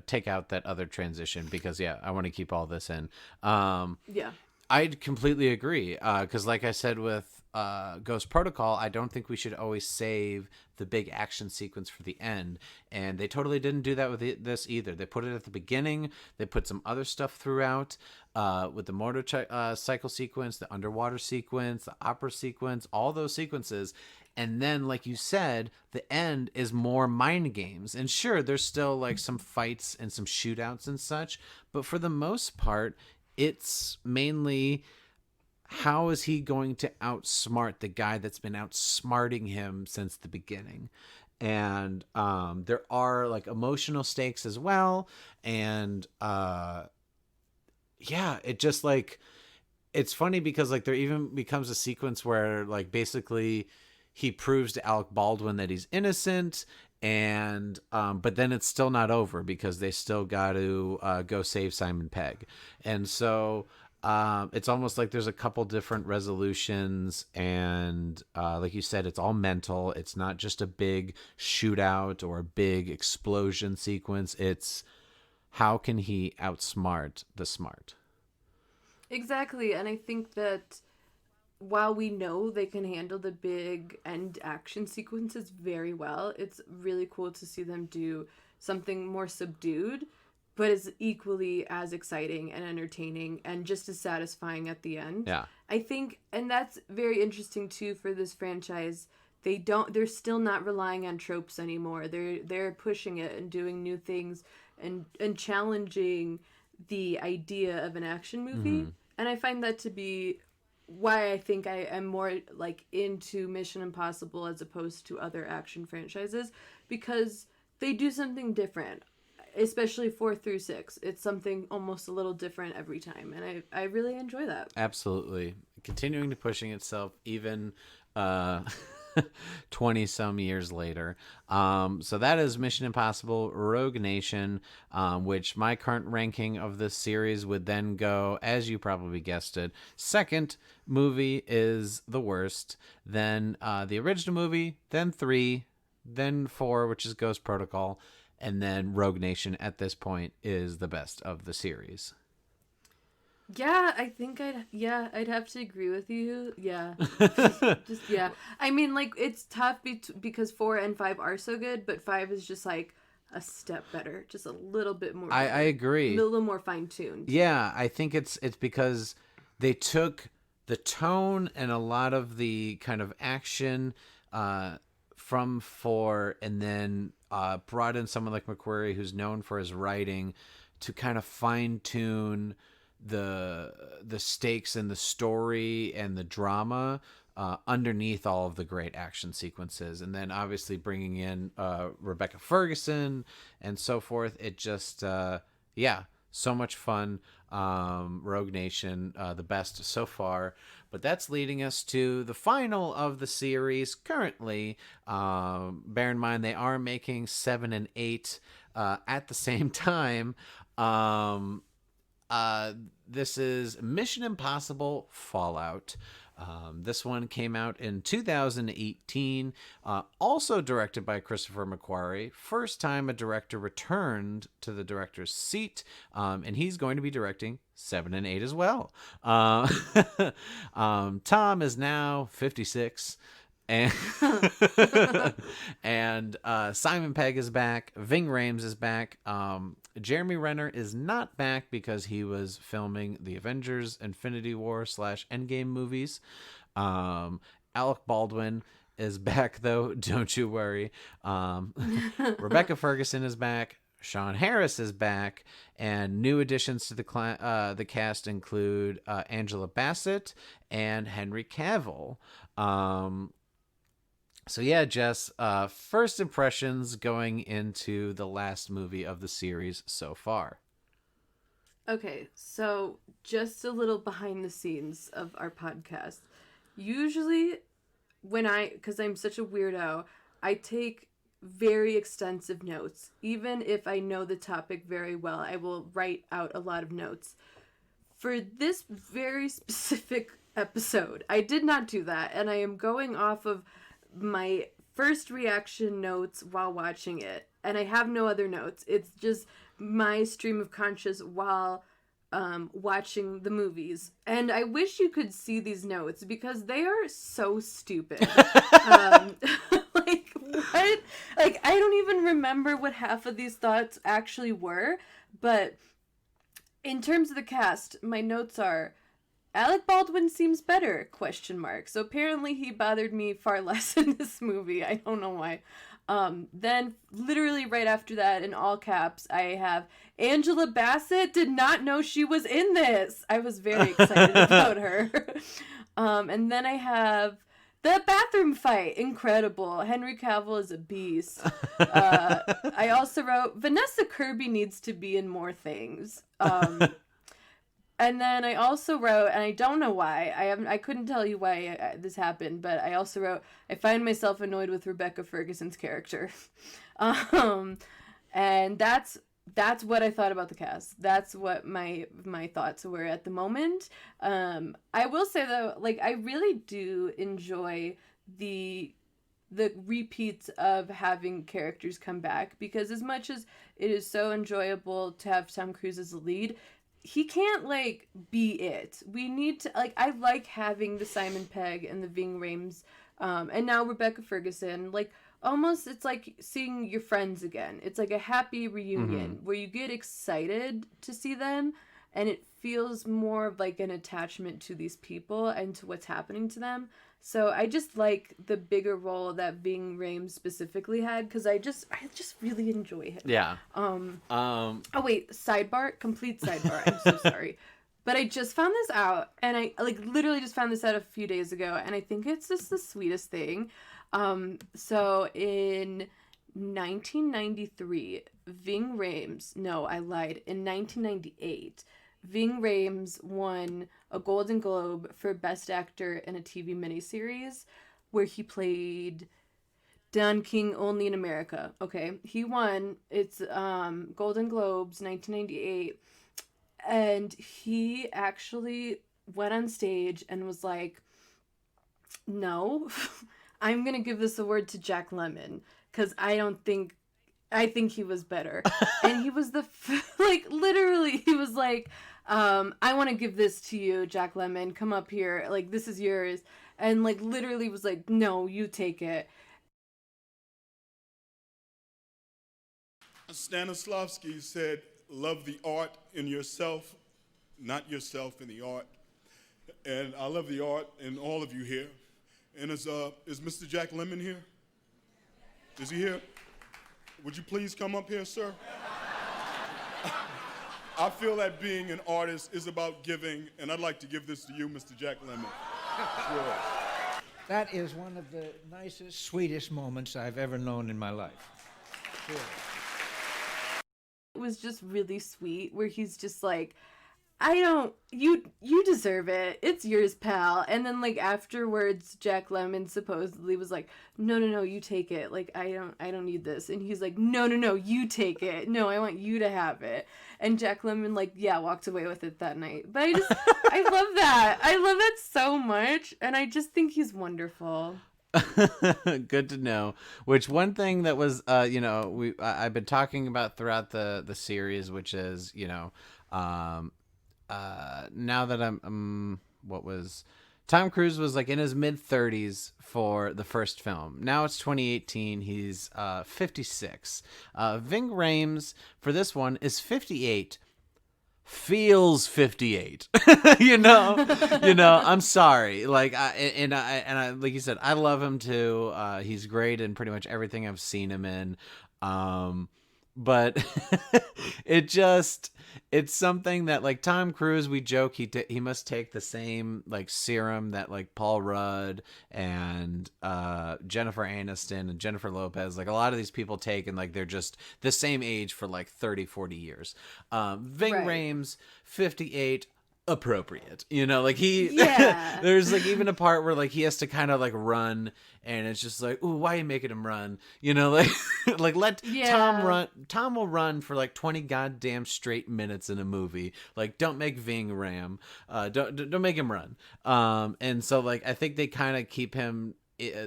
take out that other transition because yeah, I want to keep all this in. Yeah, I'd completely agree because like I said with Ghost Protocol, I don't think we should always save the big action sequence for the end, and they totally didn't do that with this either. They put it at the beginning. They put some other stuff throughout with the motorcycle sequence, the underwater sequence, the opera sequence, all those sequences. And then, like you said, the end is more mind games. And sure, there's still like some fights and some shootouts and such, but for the most part, it's mainly how is he going to outsmart the guy that's been outsmarting him since the beginning. And there are like emotional stakes as well. And yeah, it just like it's funny because like there even becomes a sequence where like basically he proves to Alec Baldwin that he's innocent, and but then it's still not over because they still got to go save Simon Pegg. And so it's almost like there's a couple different resolutions, and like you said, it's all mental. It's not just a big shootout or a big explosion sequence. It's how can he outsmart the smart. Exactly, and I think that while we know they can handle the big end action sequences very well, it's really cool to see them do something more subdued, but is equally as exciting and entertaining and just as satisfying at the end. Yeah. I think, and that's very interesting too for this franchise. They're still not relying on tropes anymore. They're pushing it and doing new things and challenging the idea of an action movie. Mm-hmm. And I find that to be why I think I am more like into Mission Impossible as opposed to other action franchises, because they do something different, especially 4 through 6. It's something almost a little different every time, and I really enjoy that. Absolutely. Continuing to pushing itself even 20 some years later. So that is Mission Impossible Rogue Nation, which my current ranking of this series would then go, as you probably guessed it, second movie is the worst, then the original movie, then 3, then 4, which is Ghost Protocol, and then Rogue Nation at this point is the best of the series. Yeah, I think I'd have to agree with you. Yeah. Just yeah. I mean, like, it's tough because 4 and 5 are so good, but 5 is just like a step better, just a little bit more. I agree. A little more fine-tuned. Yeah, I think it's because they took the tone and a lot of the kind of action from 4, and then brought in someone like McQuarrie, who's known for his writing, to kind of fine-tune the stakes and the story and the drama underneath all of the great action sequences. And then obviously bringing in Rebecca Ferguson and so forth. It just so much fun. Rogue Nation, the best so far. But that's leading us to the final of the series currently. Bear in mind they are making 7 and 8 at the same time. This is Mission Impossible Fallout. This one came out in 2018, also directed by Christopher McQuarrie. First time a director returned to the director's seat, and he's going to be directing 7 and 8 as well. Tom is now 56. And and Simon Pegg is back. Ving Rhames is back. Jeremy Renner is not back because he was filming the Avengers Infinity War / Endgame movies. Alec Baldwin is back, though. Don't you worry. Rebecca Ferguson is back. Sean Harris is back, and new additions to the cast include Angela Bassett and Henry Cavill. So yeah, Jess, first impressions going into the last movie of the series so far. Okay, so just a little behind the scenes of our podcast. Usually because I'm such a weirdo, I take very extensive notes. Even if I know the topic very well, I will write out a lot of notes. For this very specific episode, I did not do that, and I am going off of my first reaction notes while watching it, and I have no other notes. It's just my stream of conscious while watching the movies, and I wish you could see these notes because they are so stupid. Like, what? Like, I don't even remember what half of these thoughts actually were, but in terms of the cast, my notes are Alec Baldwin seems better, ? So apparently he bothered me far less in this movie. I don't know why. Then literally right after that, in all caps, I have Angela Bassett did not know she was in this. I was very excited about her. And then I have the bathroom fight. Incredible. Henry Cavill is a beast. I also wrote Vanessa Kirby needs to be in more things. And then I also wrote, and I don't know why, I couldn't tell you why this happened, but I also wrote, I find myself annoyed with Rebecca Ferguson's character. um, and that's what I thought about the cast. That's what my thoughts were at the moment. I will say though, like, I really do enjoy the repeats of having characters come back, because as much as it is so enjoyable to have Tom Cruise as the lead, he can't like be it. We need to, like, I like having the Simon Pegg and the Ving Rhames, and now Rebecca Ferguson, like, almost it's like seeing your friends again. It's like a happy reunion where you get excited to see them, and it feels more of like an attachment to these people and to what's happening to them. So I just like the bigger role that Ving Rhames specifically had, because I just really enjoy him. Yeah. Oh wait, complete sidebar. I'm so sorry. But I just found this out, and I like literally just found this out a few days ago, and I think it's just the sweetest thing. So in 1993, Ving Rhames, no, I lied. In 1998, Ving Rhames won a Golden Globe for Best Actor in a TV miniseries, where he played Don King only in America. Okay, he won. It's Golden Globes 1998, and he actually went on stage and was like, "No, I'm gonna give this award to Jack Lemmon, because I think he was better." And he was like, literally, he was like, I want to give this to you, Jack Lemmon. Come up here. Like, this is yours. And, like, literally was like, no, you take it. Stanislavski said, love the art in yourself, not yourself in the art. And I love the art in all of you here. And is Mr. Jack Lemmon here? Is he here? Would you please come up here, sir? I feel that being an artist is about giving, and I'd like to give this to you, Mr. Jack Lemmon. Sure. That is one of the nicest, sweetest moments I've ever known in my life. Sure. It was just really sweet, where he's just like, you deserve it. It's yours, pal. And then, like, afterwards, Jack Lemmon supposedly was like, no, you take it. Like, I don't need this. And he's like, no, you take it. No, I want you to have it. And Jack Lemmon, like, yeah, walked away with it that night. But I love that. I love that so much. And I just think he's wonderful. Good to know. Which one thing that was, I've been talking about throughout the series, which is, now that Tom Cruise was like in his mid-30s for the first film. Now it's 2018. He's 56. Ving Rhames for this one is 58. Feels 58. I'm sorry. Like I like you said, I love him too. He's great in pretty much everything I've seen him in. But it's something that, like, Tom Cruise, we joke he must take the same, like, serum that, like, Paul Rudd and Jennifer Aniston and Jennifer Lopez, like, a lot of these people take, and, like, they're just the same age for, like, 30-40 years. Ving Rhames, 58, appropriate, like there's like even a part where like he has to kind of like run, and it's just like, ooh, why are you making him run, like let Tom run. Tom will run for like 20 goddamn straight minutes in a movie. Like, don't make Ving ram, don't make him run. And so, like, I think they kind of keep him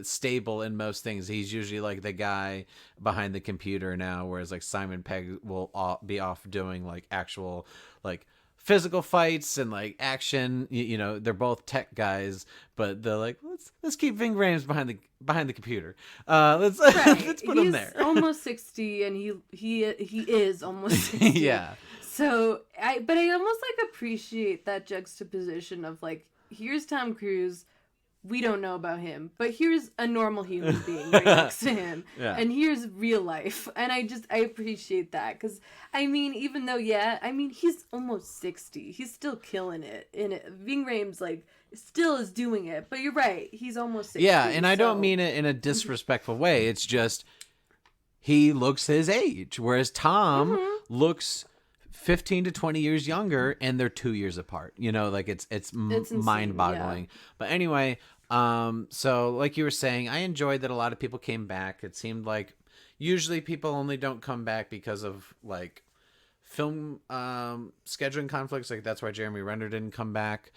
stable in most things. He's usually like the guy behind the computer now, whereas like Simon Pegg will be off doing like actual like physical fights and like action. They're both tech guys, but they're like, let's keep Ving Rhames behind the computer. Let's put him there. He's almost 60, and he is almost 60. Yeah. So I almost like appreciate that juxtaposition of like, here's Tom Cruise. We don't know about him, but here's a normal human being right next to him. Yeah. And here's real life. And I appreciate that. Because, I mean, even though, he's almost 60. He's still killing it. And Ving Rhames, like, still is doing it. But you're right. He's almost 60. Yeah, and I don't mean it in a disrespectful way. It's just he looks his age. Whereas Tom looks 15 to 20 years younger, and they're 2 years apart. You know, like it's mind-boggling. Yeah. But anyway, so like you were saying, I enjoyed that a lot of people came back. It seemed like usually people only don't come back because of like film scheduling conflicts. Like that's why Jeremy Renner didn't come back.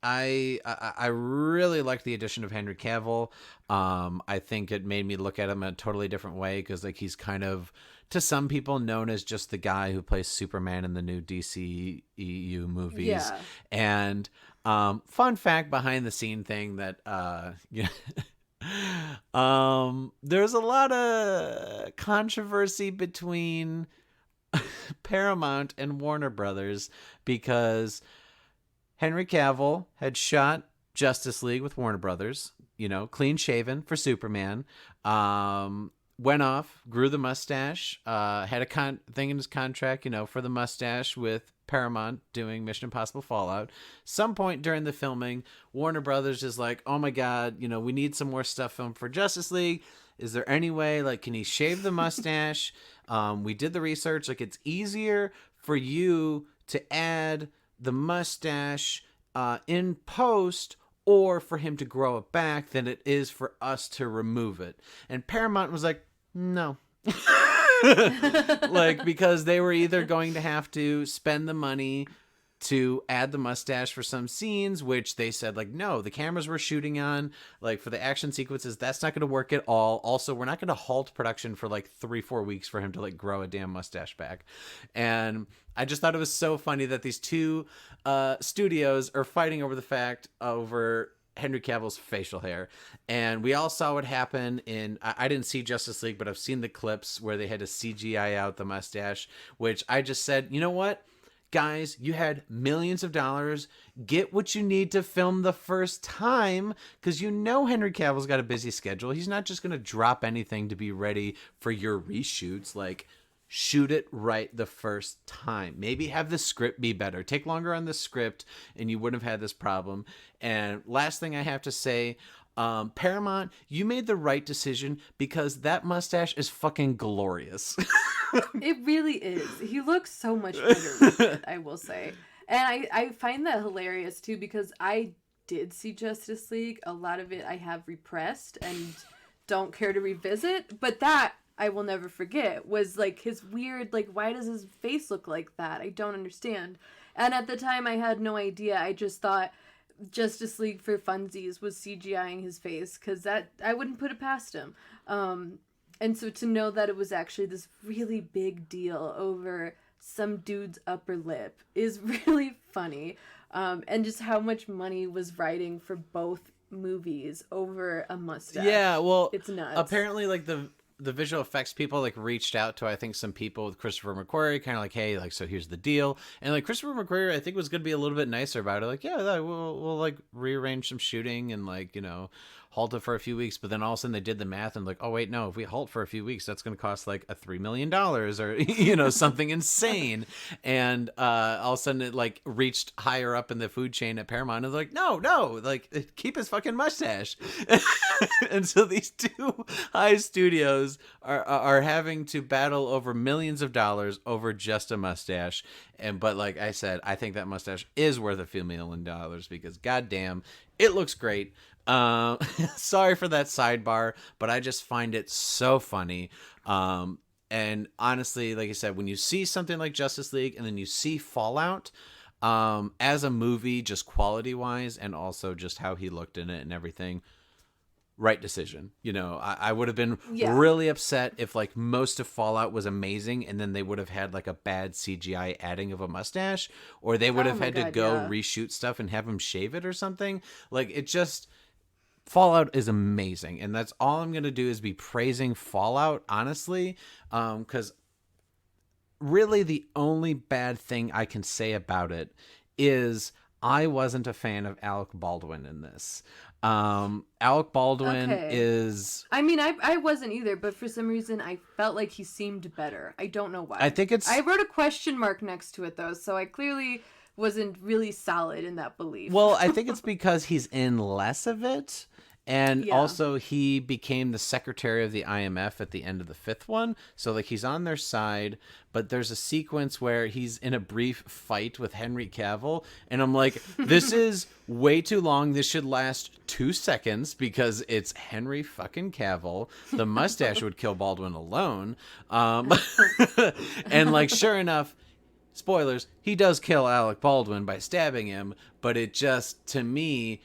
I really liked the addition of Henry Cavill. I think it made me look at him a totally different way, because like he's kind of, to some people, known as just the guy who plays Superman in the new DC EU movies. Yeah. And fun fact behind the scene thing that there's a lot of controversy between Paramount and Warner Brothers, because Henry Cavill had shot Justice League with Warner Brothers, you know, clean shaven for Superman. Went off, grew the mustache, had a thing in his contract, you know, for the mustache with Paramount doing Mission Impossible Fallout. Some point during the filming, Warner Brothers is like, oh my God, you know, we need some more stuff filmed for Justice League. Is there any way, like, can he shave the mustache? We did the research. Like, it's easier for you to add the mustache in post, or for him to grow it back, than it is for us to remove it. And Paramount was like, no. Like, because they were either going to have to spend the money to add the mustache for some scenes, which they said, like, no, the cameras we're shooting on, like, for the action sequences, that's not going to work at all. Also, we're not going to halt production for like 3-4 weeks for him to like grow a damn mustache back. And I just thought it was so funny that these two studios are fighting over Henry Cavill's facial hair. And we all saw what happened in, I didn't see Justice League, but I've seen the clips where they had to CGI out the mustache, which I just said, you know what? Guys, you had millions of dollars. Get what you need to film the first time, because you know Henry Cavill's got a busy schedule. He's not just going to drop anything to be ready for your reshoots. Like, shoot it right the first time. Maybe have the script be better. Take longer on the script, and you wouldn't have had this problem. And last thing I have to say, Paramount, you made the right decision, because that mustache is fucking glorious. It really is. He looks so much better with it, I will say. And I find that hilarious too, because I did see Justice League. A lot of it I have repressed and don't care to revisit. But that I will never forget was like his weird, like, why does his face look like that? I don't understand. And at the time I had no idea. I just thought Justice League for funsies was CGIing his face, because that I wouldn't put it past him. And so to know that it was actually this really big deal over some dude's upper lip is really funny. And just how much money was riding for both movies over a mustache. Yeah, well, it's nuts. Apparently, like, the visual effects people like reached out to, I think, some people with Christopher McQuarrie, kind of like, hey, like, so here's the deal. And like Christopher McQuarrie, I think, was going to be a little bit nicer about it. Like, yeah, we'll like rearrange some shooting and, like, you know, halt it for a few weeks. But then all of a sudden they did the math and like, oh wait, no, if we halt for a few weeks, that's going to cost like $3 million or, you know, something insane. And all of a sudden it like reached higher up in the food chain at Paramount and they're like, no, like, keep his fucking mustache. And so these two high studios are having to battle over millions of dollars over just a mustache. But like I said, I think that mustache is worth a few $1 million, because goddamn, it looks great. Sorry for that sidebar, but I just find it so funny. And honestly, like I said, when you see something like Justice League and then you see Fallout, as a movie, just quality wise, and also just how he looked in it and everything, right decision. You know, I would have been really upset if like most of Fallout was amazing and then they would have had like a bad CGI adding of a mustache, or they would have had to go reshoot stuff and have him shave it or something. Like, it just, Fallout is amazing, and that's all I'm going to do is be praising Fallout, honestly, because really the only bad thing I can say about it is I wasn't a fan of Alec Baldwin in this. Alec Baldwin is... I mean, I wasn't either, but for some reason I felt like he seemed better. I don't know why. I think it's... I wrote a question mark next to it, though, so I clearly wasn't really solid in that belief. Well, I think it's because he's in less of it. And Yeah. also he became the secretary of the IMF at the end of the fifth one. So like he's on their side, but there's a sequence where he's in a brief fight with Henry Cavill. And I'm like, this is way too long. This should last 2 seconds because it's Henry fucking Cavill. The mustache would kill Baldwin alone. And like, sure enough, spoilers, he does kill Alec Baldwin by stabbing him. But it just, to me,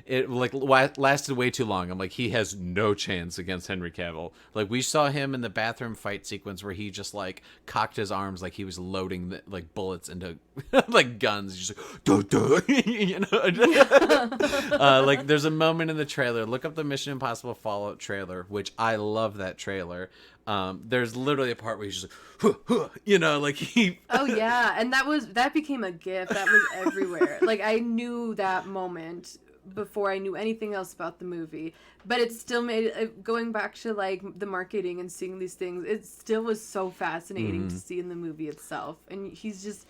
it like lasted way too long. I'm like, he has no chance against Henry Cavill. Like we saw him in the bathroom fight sequence where he just like cocked his arms like he was loading like bullets into like guns. He's just like, duh, duh. You know, like there's a moment in the trailer. Look up the Mission Impossible Fallout trailer, which I love that trailer. There's literally a part where he's just like, huh, huh, you know, like he. Oh yeah, and that became a gif that was everywhere. Like I knew that moment before I knew anything else about the movie, but it still made going back to like the marketing and seeing these things, it still was so fascinating to see in the movie itself. And he's a beast.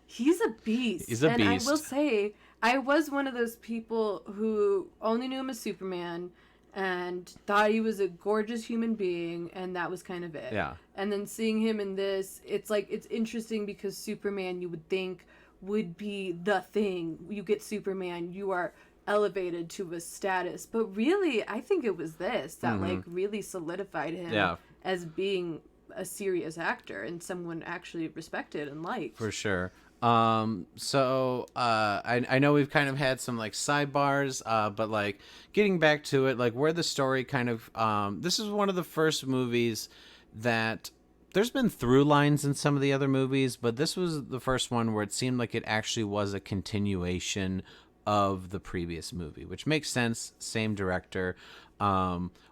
He's a beast. And I will say, I was one of those people who only knew him as Superman and thought he was a gorgeous human being, and that was kind of it. Yeah. And then seeing him in this, it's like, it's interesting because Superman, you would think, would be the thing. You get Superman, you are elevated to a status, but really I think it was this that like really solidified him as being a serious actor and someone actually respected and liked. For sure. So I know we've kind of had some like sidebars, but like getting back to it, like where the story kind of this is one of the first movies that there's been through lines in some of the other movies, but this was the first one where it seemed like it actually was a continuation of the previous movie, which makes sense. Same director,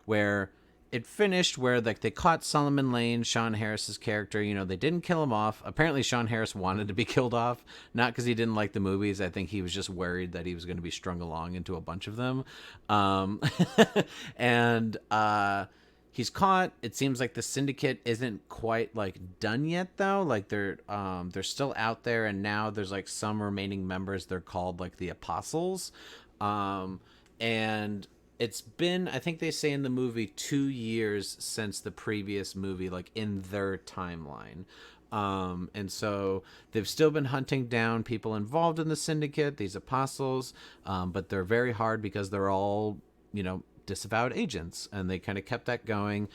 where it finished where like they caught Solomon Lane, Sean Harris's character. You know, they didn't kill him off. Apparently Sean Harris wanted to be killed off, not because he didn't like the movies. I think he was just worried that he was going to be strung along into a bunch of them. And he's caught. It seems like the syndicate isn't quite like done yet though. Like they're still out there, and now there's like some remaining members. They're called like the Apostles. And it's been, I think they say in the movie, 2 years since the previous movie, like in their timeline. And so they've still been hunting down people involved in the syndicate, these Apostles, but they're very hard because they're all, you know, disavowed agents, and they kind of kept that going.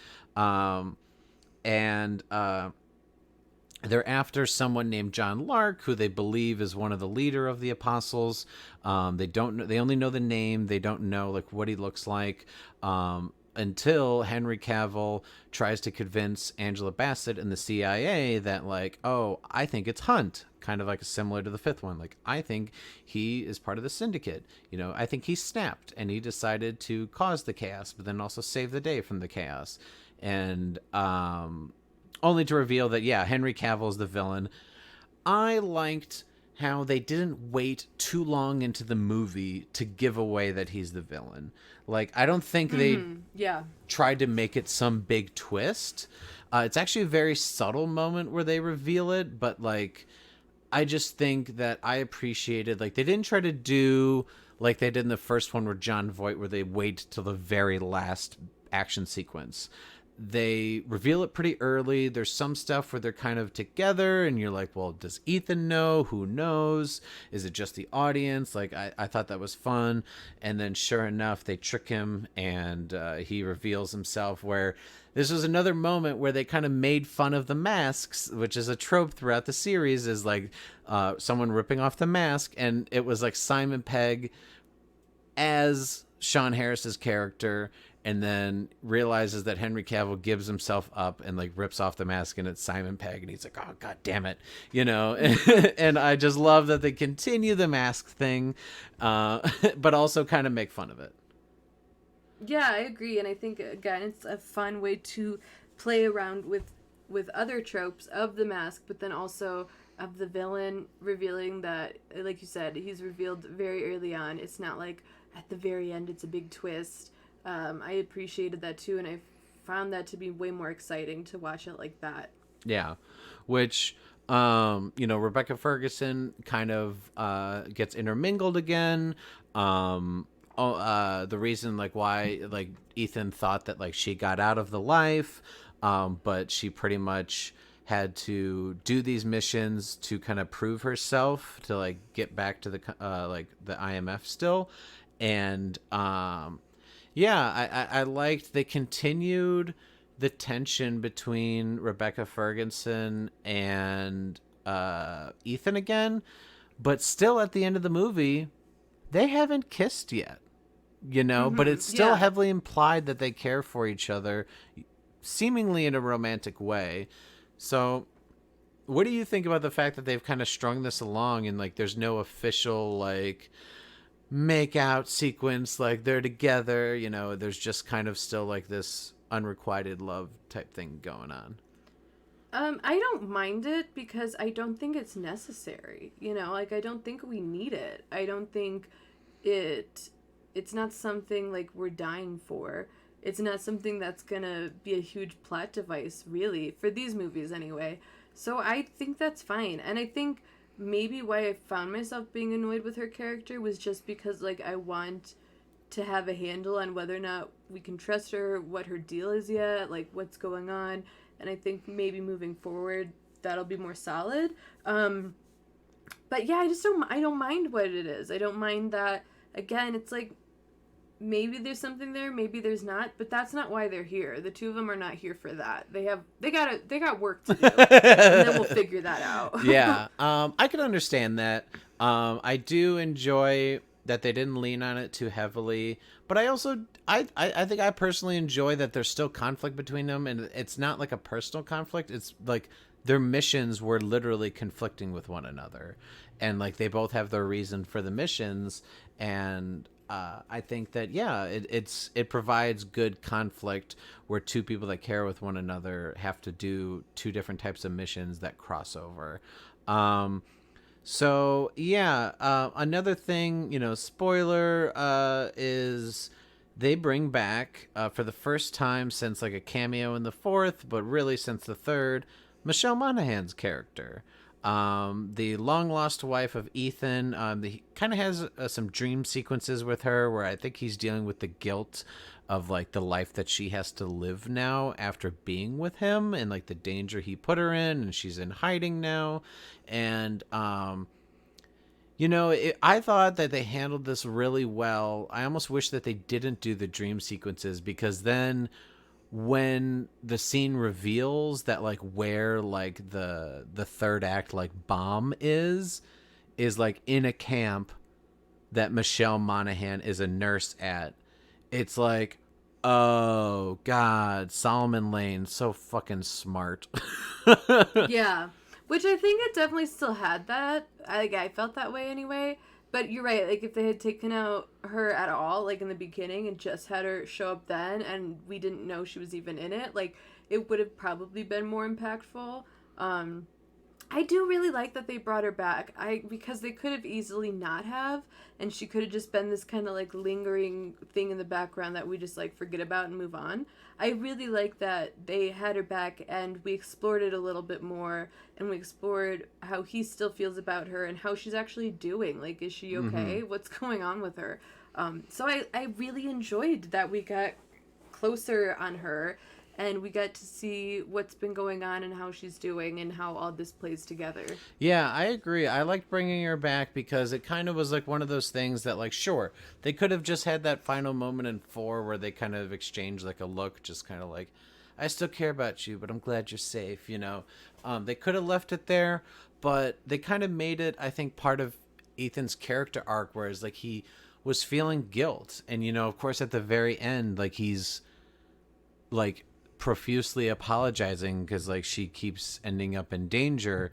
They're after someone named John Lark, who they believe is one of the leader of the Apostles. They don't know, they only know the name. They don't know like what he looks like, until Henry Cavill tries to convince Angela Bassett and the CIA that like, oh, I think it's Hunt, kind of like similar to the fifth one. Like, I think he is part of the syndicate. You know, I think he snapped and he decided to cause the chaos, but then also save the day from the chaos. And only to reveal that, yeah, Henry Cavill is the villain. I liked how they didn't wait too long into the movie to give away that he's the villain. Like, I don't think they tried to make it some big twist. It's actually a very subtle moment where they reveal it, but, like, I just think that I appreciated, like, they didn't try to do like they did in the first one with John Voight, where they wait till the very last action sequence. They reveal it pretty early. There's some stuff where they're kind of together and you're like, well, does Ethan know? Who knows? Is it just the audience? Like, I thought that was fun. And then sure enough, they trick him and he reveals himself, where this was another moment where they kind of made fun of the masks, which is a trope throughout the series, is like someone ripping off the mask. And it was like Simon Pegg as Sean Harris's character, and then realizes that Henry Cavill gives himself up and like rips off the mask, and it's Simon Pegg, and he's like, oh, God damn it, you know. And I just love that they continue the mask thing, but also kind of make fun of it. Yeah, I agree. And I think, again, it's a fun way to play around with other tropes of the mask, but then also of the villain, revealing that, like you said, he's revealed very early on. It's not like at the very end it's a big twist. I appreciated that too, and I found that to be way more exciting to watch it like that. Yeah, which, you know, Rebecca Ferguson kind of gets intermingled again. the reason like why like Ethan thought that like she got out of the life, but she pretty much had to do these missions to kind of prove herself to like get back to the like the IMF still. And yeah, I liked they continued the tension between Rebecca Ferguson and Ethan again, but still at the end of the movie they haven't kissed yet, you know. But it's still heavily implied that they care for each other, seemingly in a romantic way. So what do you think about the fact that they've kind of strung this along and like there's no official like make out sequence, like they're together, you know, there's just kind of still like this unrequited love type thing going on? I don't mind it because I don't think it's necessary. You know, like I don't think we need it. I don't think it's not something like we're dying for. It's not something that's gonna be a huge plot device, really, for these movies anyway. So I think that's fine. And I think maybe why I found myself being annoyed with her character was just because, like, I want to have a handle on whether or not we can trust her, what her deal is yet, like, what's going on. And I think maybe moving forward, that'll be more solid. But yeah, I don't mind what it is. I don't mind that, again, it's like, maybe there's something there, maybe there's not, but that's not why they're here. The two of them are not here for that. They got work to do, and then we'll figure that out. Yeah, I can understand that. I do enjoy that they didn't lean on it too heavily, but I also I think I personally enjoy that there's still conflict between them, and it's not like a personal conflict. It's like their missions were literally conflicting with one another, and like they both have their reason for the missions. And I think that it provides good conflict where two people that care with one another have to do two different types of missions that cross over. So yeah, another thing, you know, spoiler, is they bring back for the first time since like a cameo in the fourth, but really since the third, Michelle Monaghan's character. The long lost wife of Ethan. He kind of has some dream sequences with her where I think he's dealing with the guilt of like the life that she has to live now after being with him and like the danger he put her in, and she's in hiding now. And you know, I thought that they handled this really well. I almost wish that they didn't do the dream sequences, because then when the scene reveals that like where like the third act like bomb is like in a camp that Michelle Monaghan is a nurse at, it's like, oh god, Solomon Lane, so fucking smart. Yeah, which I think it definitely still had that. I felt that way anyway. But you're right, like, if they had taken out her at all, like, in the beginning and just had her show up then and we didn't know she was even in it, like, it would have probably been more impactful. I do really like that they brought her back. Because they could have easily not have, and she could have just been this kind of, like, lingering thing in the background that we just, like, forget about and move on. I really like that they had her back and we explored it a little bit more, and we explored how he still feels about her and how she's actually doing. Like, is she okay? Mm-hmm. What's going on with her? So I really enjoyed that we got closer on her and we got to see what's been going on and how she's doing and how all this plays together. Yeah, I agree. I liked bringing her back because it kind of was like one of those things that, like, sure, they could have just had that final moment in 4 where they kind of exchanged like a look, just kind of like, I still care about you, but I'm glad you're safe, you know. They could have left it there, but they kind of made it, I think, part of Ethan's character arc, whereas like he was feeling guilt. And, you know, of course, at the very end, like he's like profusely apologizing because like she keeps ending up in danger,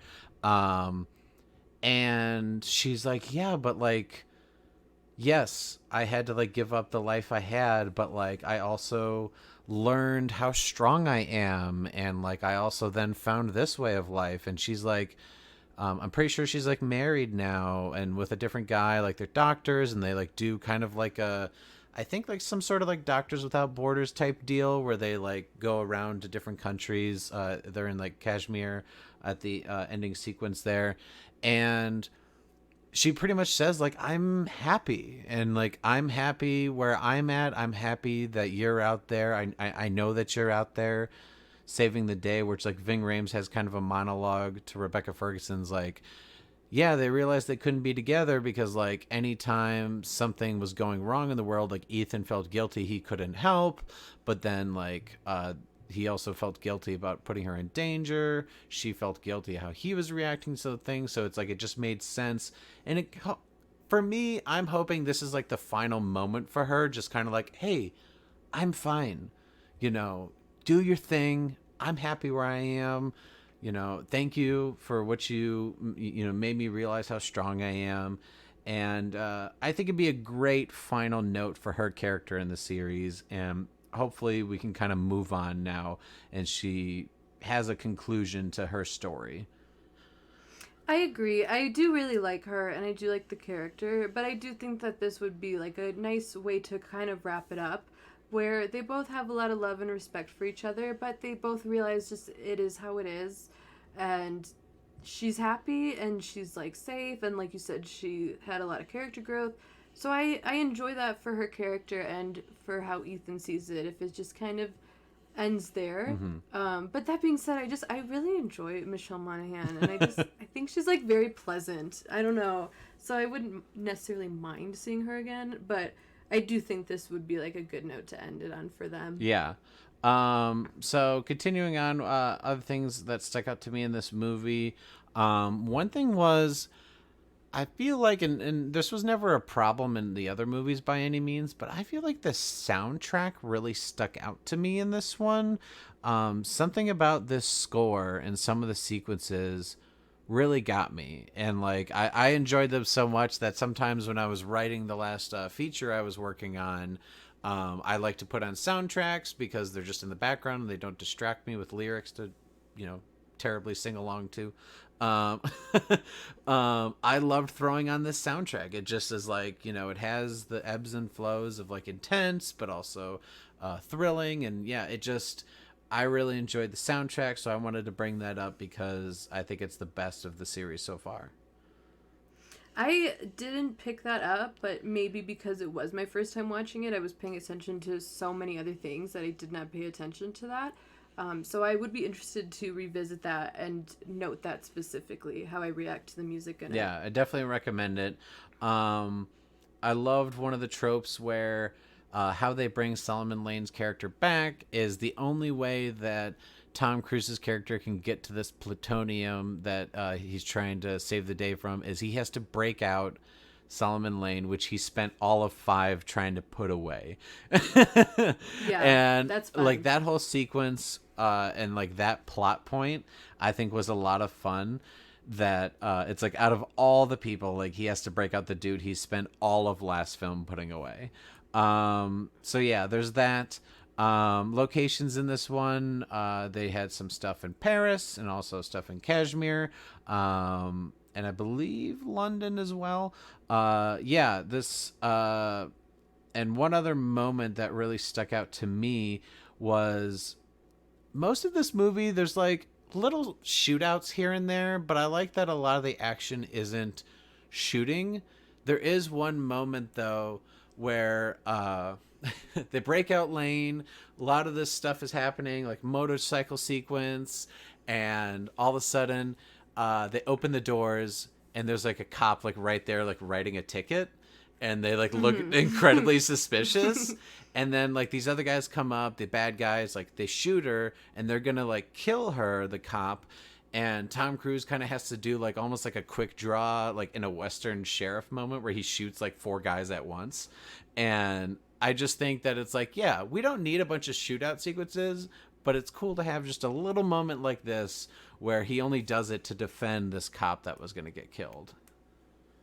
and she's like, yeah, but like, yes, I had to like give up the life I had, but like I also learned how strong I am, and like I also then found this way of life. And she's like, I'm pretty sure she's like married now and with a different guy, like they're doctors, and they like do kind of like I think like some sort of like Doctors Without Borders type deal where they like go around to different countries. They're in like Kashmir at the ending sequence there. And she pretty much says, like, I'm happy, and like, I'm happy where I'm at. I'm happy that you're out there. I know that you're out there saving the day, which like Ving Rhames has kind of a monologue to Rebecca Ferguson's like, yeah, they realized they couldn't be together because like anytime something was going wrong in the world, like Ethan felt guilty he couldn't help, but then like he also felt guilty about putting her in danger. She felt guilty how he was reacting to the thing, so it's like it just made sense. And it, for me, I'm hoping this is like the final moment for her, just kind of like, hey, I'm fine, you know, do your thing. I'm happy where I am. You know, thank you for what you made me realize how strong I am. And I think it'd be a great final note for her character in the series. And hopefully we can kind of move on now and she has a conclusion to her story. I agree. I do really like her and I do like the character, but I do think that this would be like a nice way to kind of wrap it up, where they both have a lot of love and respect for each other, but they both realize just it is how it is, and she's happy and she's like safe, and like you said, she had a lot of character growth. So I enjoy that for her character and for how Ethan sees it, if it just kind of ends there. But that being said, I really enjoy Michelle Monaghan, and I think she's like very pleasant. I don't know. So I wouldn't necessarily mind seeing her again, but I do think this would be like a good note to end it on for them. Yeah. So continuing on, other things that stuck out to me in this movie. One thing was, I feel like, and this was never a problem in the other movies by any means, but I feel like the soundtrack really stuck out to me in this one. Something about this score and some of the sequences really got me, and like I enjoyed them so much that sometimes when I was writing the last feature I was working on, I like to put on soundtracks because they're just in the background and they don't distract me with lyrics to, you know, terribly sing along to. I loved throwing on this soundtrack. It just is like, you know, it has the ebbs and flows of like intense but also thrilling, and yeah, it just, I really enjoyed the soundtrack, so I wanted to bring that up because I think it's the best of the series so far. I didn't pick that up, but maybe because it was my first time watching it, I was paying attention to so many other things that I did not pay attention to that. So I would be interested to revisit that and note that specifically, how I react to the music in it. Yeah, I definitely recommend it. I loved one of the tropes where how they bring Solomon Lane's character back is the only way that Tom Cruise's character can get to this plutonium that he's trying to save the day from is he has to break out Solomon Lane, which he spent all of 5 trying to put away. Yeah, and that's fun. like that whole sequence and like that plot point, I think was a lot of fun. That it's like out of all the people, like he has to break out the dude he spent all of last film putting away. So yeah, there's that. Locations in this one, they had some stuff in Paris and also stuff in Kashmir, and I believe London as well. Yeah, this and one other moment that really stuck out to me was most of this movie, there's like little shootouts here and there, but I like that a lot of the action isn't shooting. There is one moment though where they break out Lane. A lot of this stuff is happening, like motorcycle sequence, and all of a sudden they open the doors and there's like a cop like right there like writing a ticket, and they like look incredibly suspicious. And then like these other guys come up, the bad guys, like they shoot her and they're gonna like kill her, the cop. And Tom Cruise kind of has to do like almost like a quick draw, like in a Western sheriff moment where he shoots like 4 guys at once. And I just think that it's like, yeah, we don't need a bunch of shootout sequences, but it's cool to have just a little moment like this where he only does it to defend this cop that was going to get killed.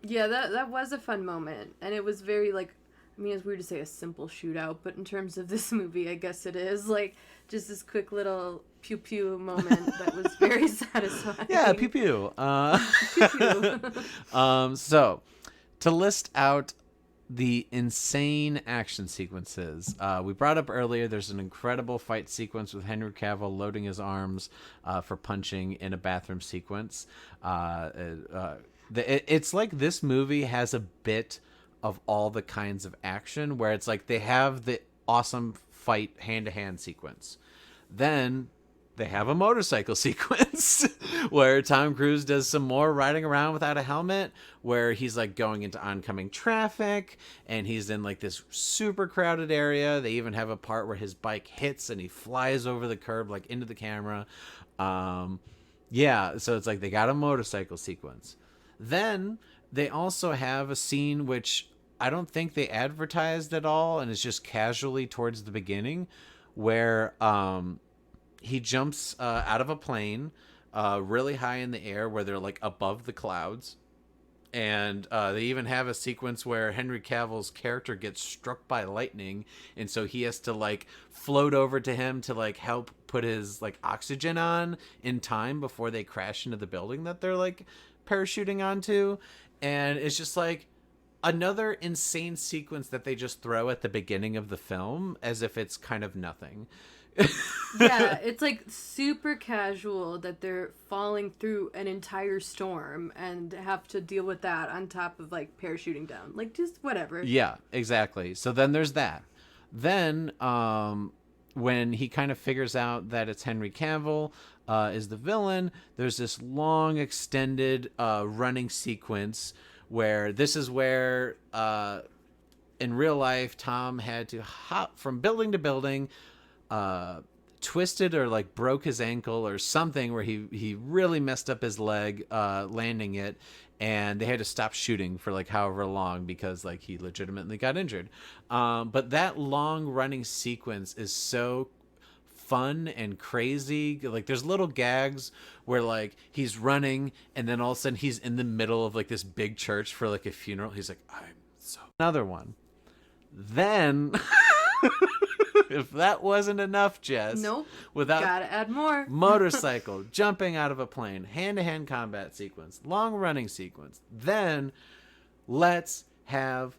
Yeah, that was a fun moment. And it was very like, I mean, it's weird to say a simple shootout, but in terms of this movie, I guess it is like just this quick little pew pew moment that was very satisfying. Yeah, pew pew. Pew pew. So to list out the insane action sequences, we brought up earlier, there's an incredible fight sequence with Henry Cavill loading his arms for punching in a bathroom sequence. It's like this movie has a bit of all the kinds of action where it's like they have the awesome fight hand-to-hand sequence. Then they have a motorcycle sequence where Tom Cruise does some more riding around without a helmet, where he's like going into oncoming traffic and he's in like this super crowded area. They even have a part where his bike hits and he flies over the curb like into the camera. Yeah, so it's like they got a motorcycle sequence. Then they also have a scene which I don't think they advertised at all, and it's just casually towards the beginning, where he jumps out of a plane really high in the air where they're like above the clouds. And they even have a sequence where Henry Cavill's character gets struck by lightning, and so he has to like float over to him to like help put his like oxygen on in time before they crash into the building that they're like parachuting onto. And it's just like another insane sequence that they just throw at the beginning of the film as if it's kind of nothing. Yeah, it's like super casual that they're falling through an entire storm and have to deal with that on top of like parachuting down. Like just whatever. Yeah, exactly. So then there's that. Then when he kind of figures out that it's Henry Cavill is the villain, there's this long extended running sequence where this is where in real life Tom had to hop from building to building, twisted or like broke his ankle or something where he really messed up his leg landing it, and they had to stop shooting for like however long because like he legitimately got injured. But that long running sequence is so fun and crazy. Like there's little gags where like he's running and then all of a sudden he's in the middle of like this big church for like a funeral. He's like, I'm so another one. Then if that wasn't enough, Jess. Nope. Without gotta add more. Motorcycle, jumping out of a plane, hand-to-hand combat sequence, long running sequence. Then let's have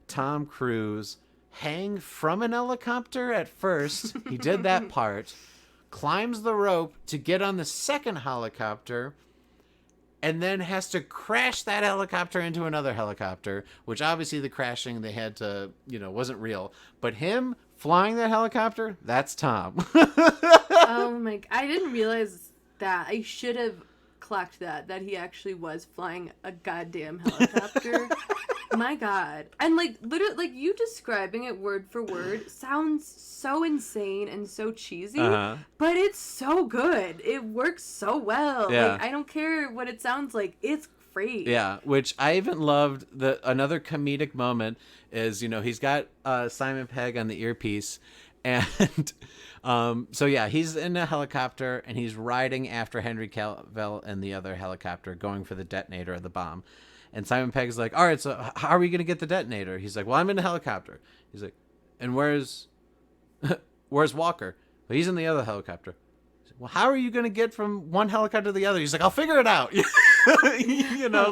Tom Cruise hang from an helicopter at first. He did that part. Climbs the rope to get on the second helicopter, and then has to crash that helicopter into another helicopter, which obviously the crashing they had to, wasn't real. But him flying that helicopter, that's Tom. Oh my, I didn't realize that. I should have clocked that he actually was flying a goddamn helicopter. My God. And like literally, like you describing it word for word sounds so insane and so cheesy, but it's so good. It works so well. Yeah. Like I don't care what it sounds like. It's great. Yeah, which I even loved. Another comedic moment is, he's got Simon Pegg on the earpiece, and so yeah, he's in a helicopter and he's riding after Henry Cavill and the other helicopter going for the detonator of the bomb. And Simon Pegg's like, all right, so how are we going to get the detonator? He's like, well, I'm in a helicopter. He's like, and where's Walker? Well, he's in the other helicopter. Well, how are you going to get from one helicopter to the other? He's like, I'll figure it out.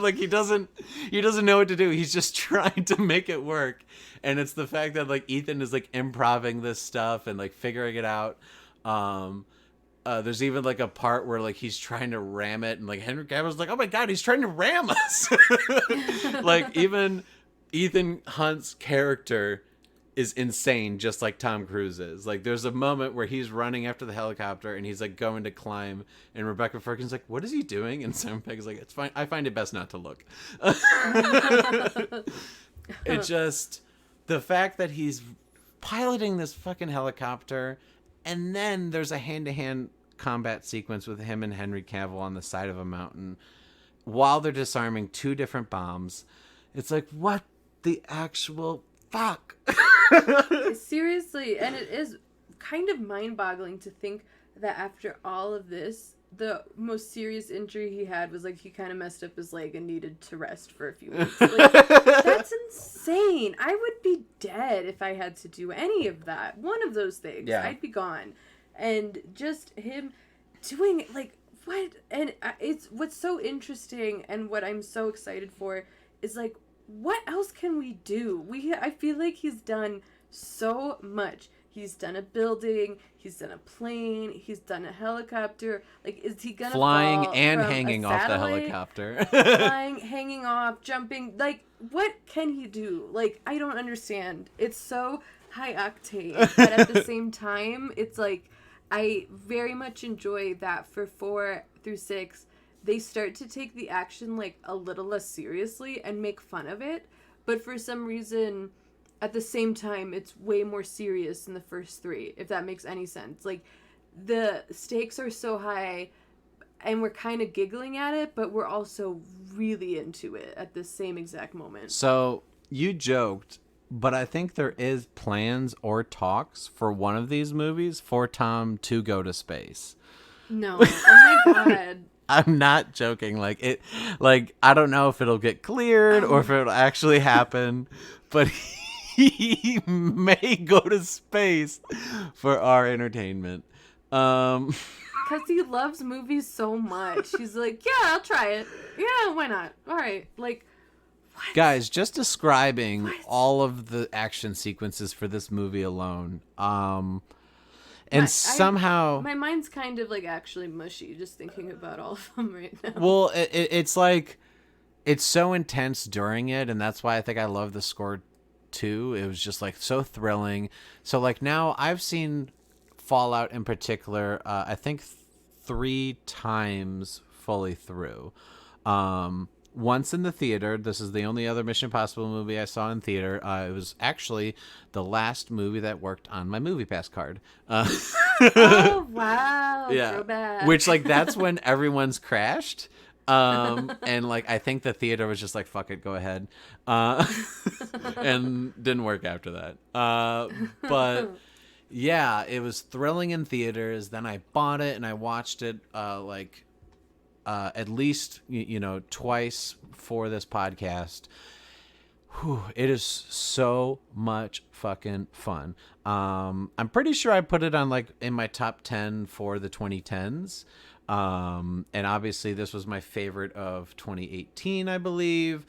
Like he doesn't know what to do. He's just trying to make it work. And it's the fact that like Ethan is like improvising this stuff and like figuring it out. There's even like a part where like he's trying to ram it and like Henry Cavill's like, oh my God, he's trying to ram us. Like even Ethan Hunt's character is insane, just like Tom Cruise is. Like there's a moment where he's running after the helicopter and he's like going to climb, and Rebecca Ferguson's like, what is he doing? And Simon Pegg is like, it's fine, I find it best not to look. It just, the fact that he's piloting this fucking helicopter, and then there's a hand-to-hand combat sequence with him and Henry Cavill on the side of a mountain while they're disarming two different bombs. It's like, what the actual fuck? Seriously, and it is kind of mind-boggling to think that after all of this, the most serious injury he had was like he kind of messed up his leg and needed to rest for a few weeks. Like, that's insane. I would be dead if I had to do any of that. One of those things. Yeah. I'd be gone. And just him doing like what? And it's what's so interesting and what I'm so excited for is like, what else can we do? I feel like he's done so much. He's done a building. He's done a plane. He's done a helicopter. Like, is he gonna flying fall and from hanging a off the satellite? helicopter? Flying, hanging off, jumping. Like, what can he do? Like, I don't understand. It's so high octane, but at the same time, it's like I very much enjoy that for 4 through 6. They start to take the action like a little less seriously and make fun of it, but for some reason at the same time it's way more serious in the first 3, if that makes any sense. Like, the stakes are so high and we're kind of giggling at it, but we're also really into it at the same exact moment. So you joked, but I think there is plans or talks for one of these movies for Tom to go to space. No. Oh my god. I'm not joking. Like, I don't know if it'll get cleared or if it'll actually happen, but he may go to space for our entertainment. Because he loves movies so much. He's like, yeah, I'll try it. Yeah, why not? All right. Like, what? Guys, just describing all of the action sequences for this movie alone. And somehow my mind's kind of like actually mushy just thinking about all of them right now. Well, it's like it's so intense during it, and that's why I think I love the score too. It was just like so thrilling. So like now I've seen Fallout in particular, I think 3 times fully through. Once in the theater. This is the only other Mission Impossible movie I saw in theater. It was actually the last movie that worked on my MoviePass card. Oh, wow. Yeah. Throwback. Which, like, that's when everyone's crashed. And, like, I think the theater was just like, fuck it, go ahead. And didn't work after that. But, yeah, it was thrilling in theaters. Then I bought it and I watched it, at least, twice for this podcast. Whew, it is so much fucking fun. I'm pretty sure I put it on like in my top 10 for the 2010s. And obviously this was my favorite of 2018, I believe.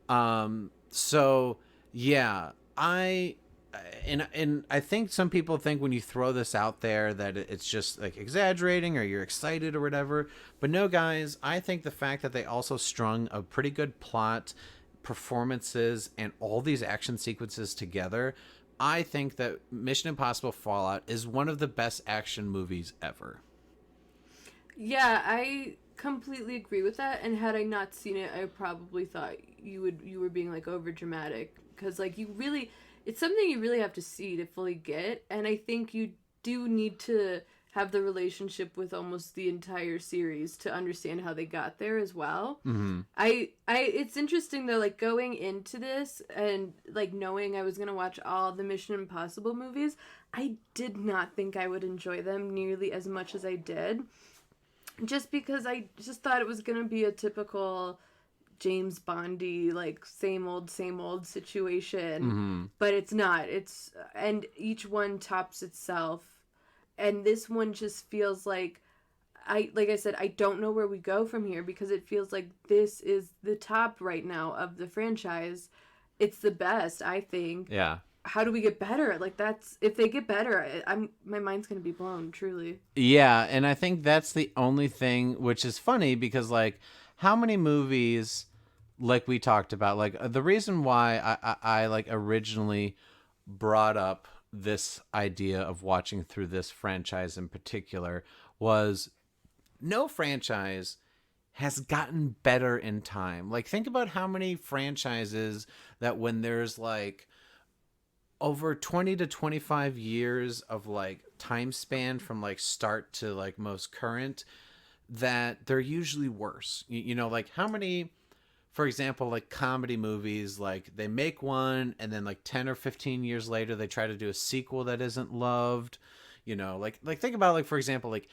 So yeah, and I think some people think when you throw this out there that it's just like exaggerating or you're excited or whatever. But no, guys, I think the fact that they also strung a pretty good plot, performances, and all these action sequences together, I think that Mission Impossible Fallout is one of the best action movies ever. Yeah, I completely agree with that. And had I not seen it, I probably thought you were being like over dramatic, because like it's something you really have to see to fully get, and I think you do need to have the relationship with almost the entire series to understand how they got there as well. Mm-hmm. It's interesting though, like going into this and like knowing I was gonna watch all the Mission Impossible movies, I did not think I would enjoy them nearly as much as I did, just because I just thought it was gonna be a typical James Bondy, like same old situation. Mm-hmm. But it's not. And each one tops itself, and this one just feels like I said, I don't know where we go from here, because it feels like this is the top right now of the franchise. It's the best, I think. Yeah. How do we get better? Like, that's, if they get better, my mind's gonna be blown, truly. Yeah, and I think that's the only thing, which is funny because like how many movies, like we talked about, like the reason why I like originally brought up this idea of watching through this franchise in particular was no franchise has gotten better in time. Like, think about how many franchises that when there's like over 20 to 25 years of like time span from like start to like most current, that they're usually worse. You know, like how many, for example, like comedy movies, like they make one and then like 10 or 15 years later, they try to do a sequel that isn't loved, you know, like think about like, for example, like,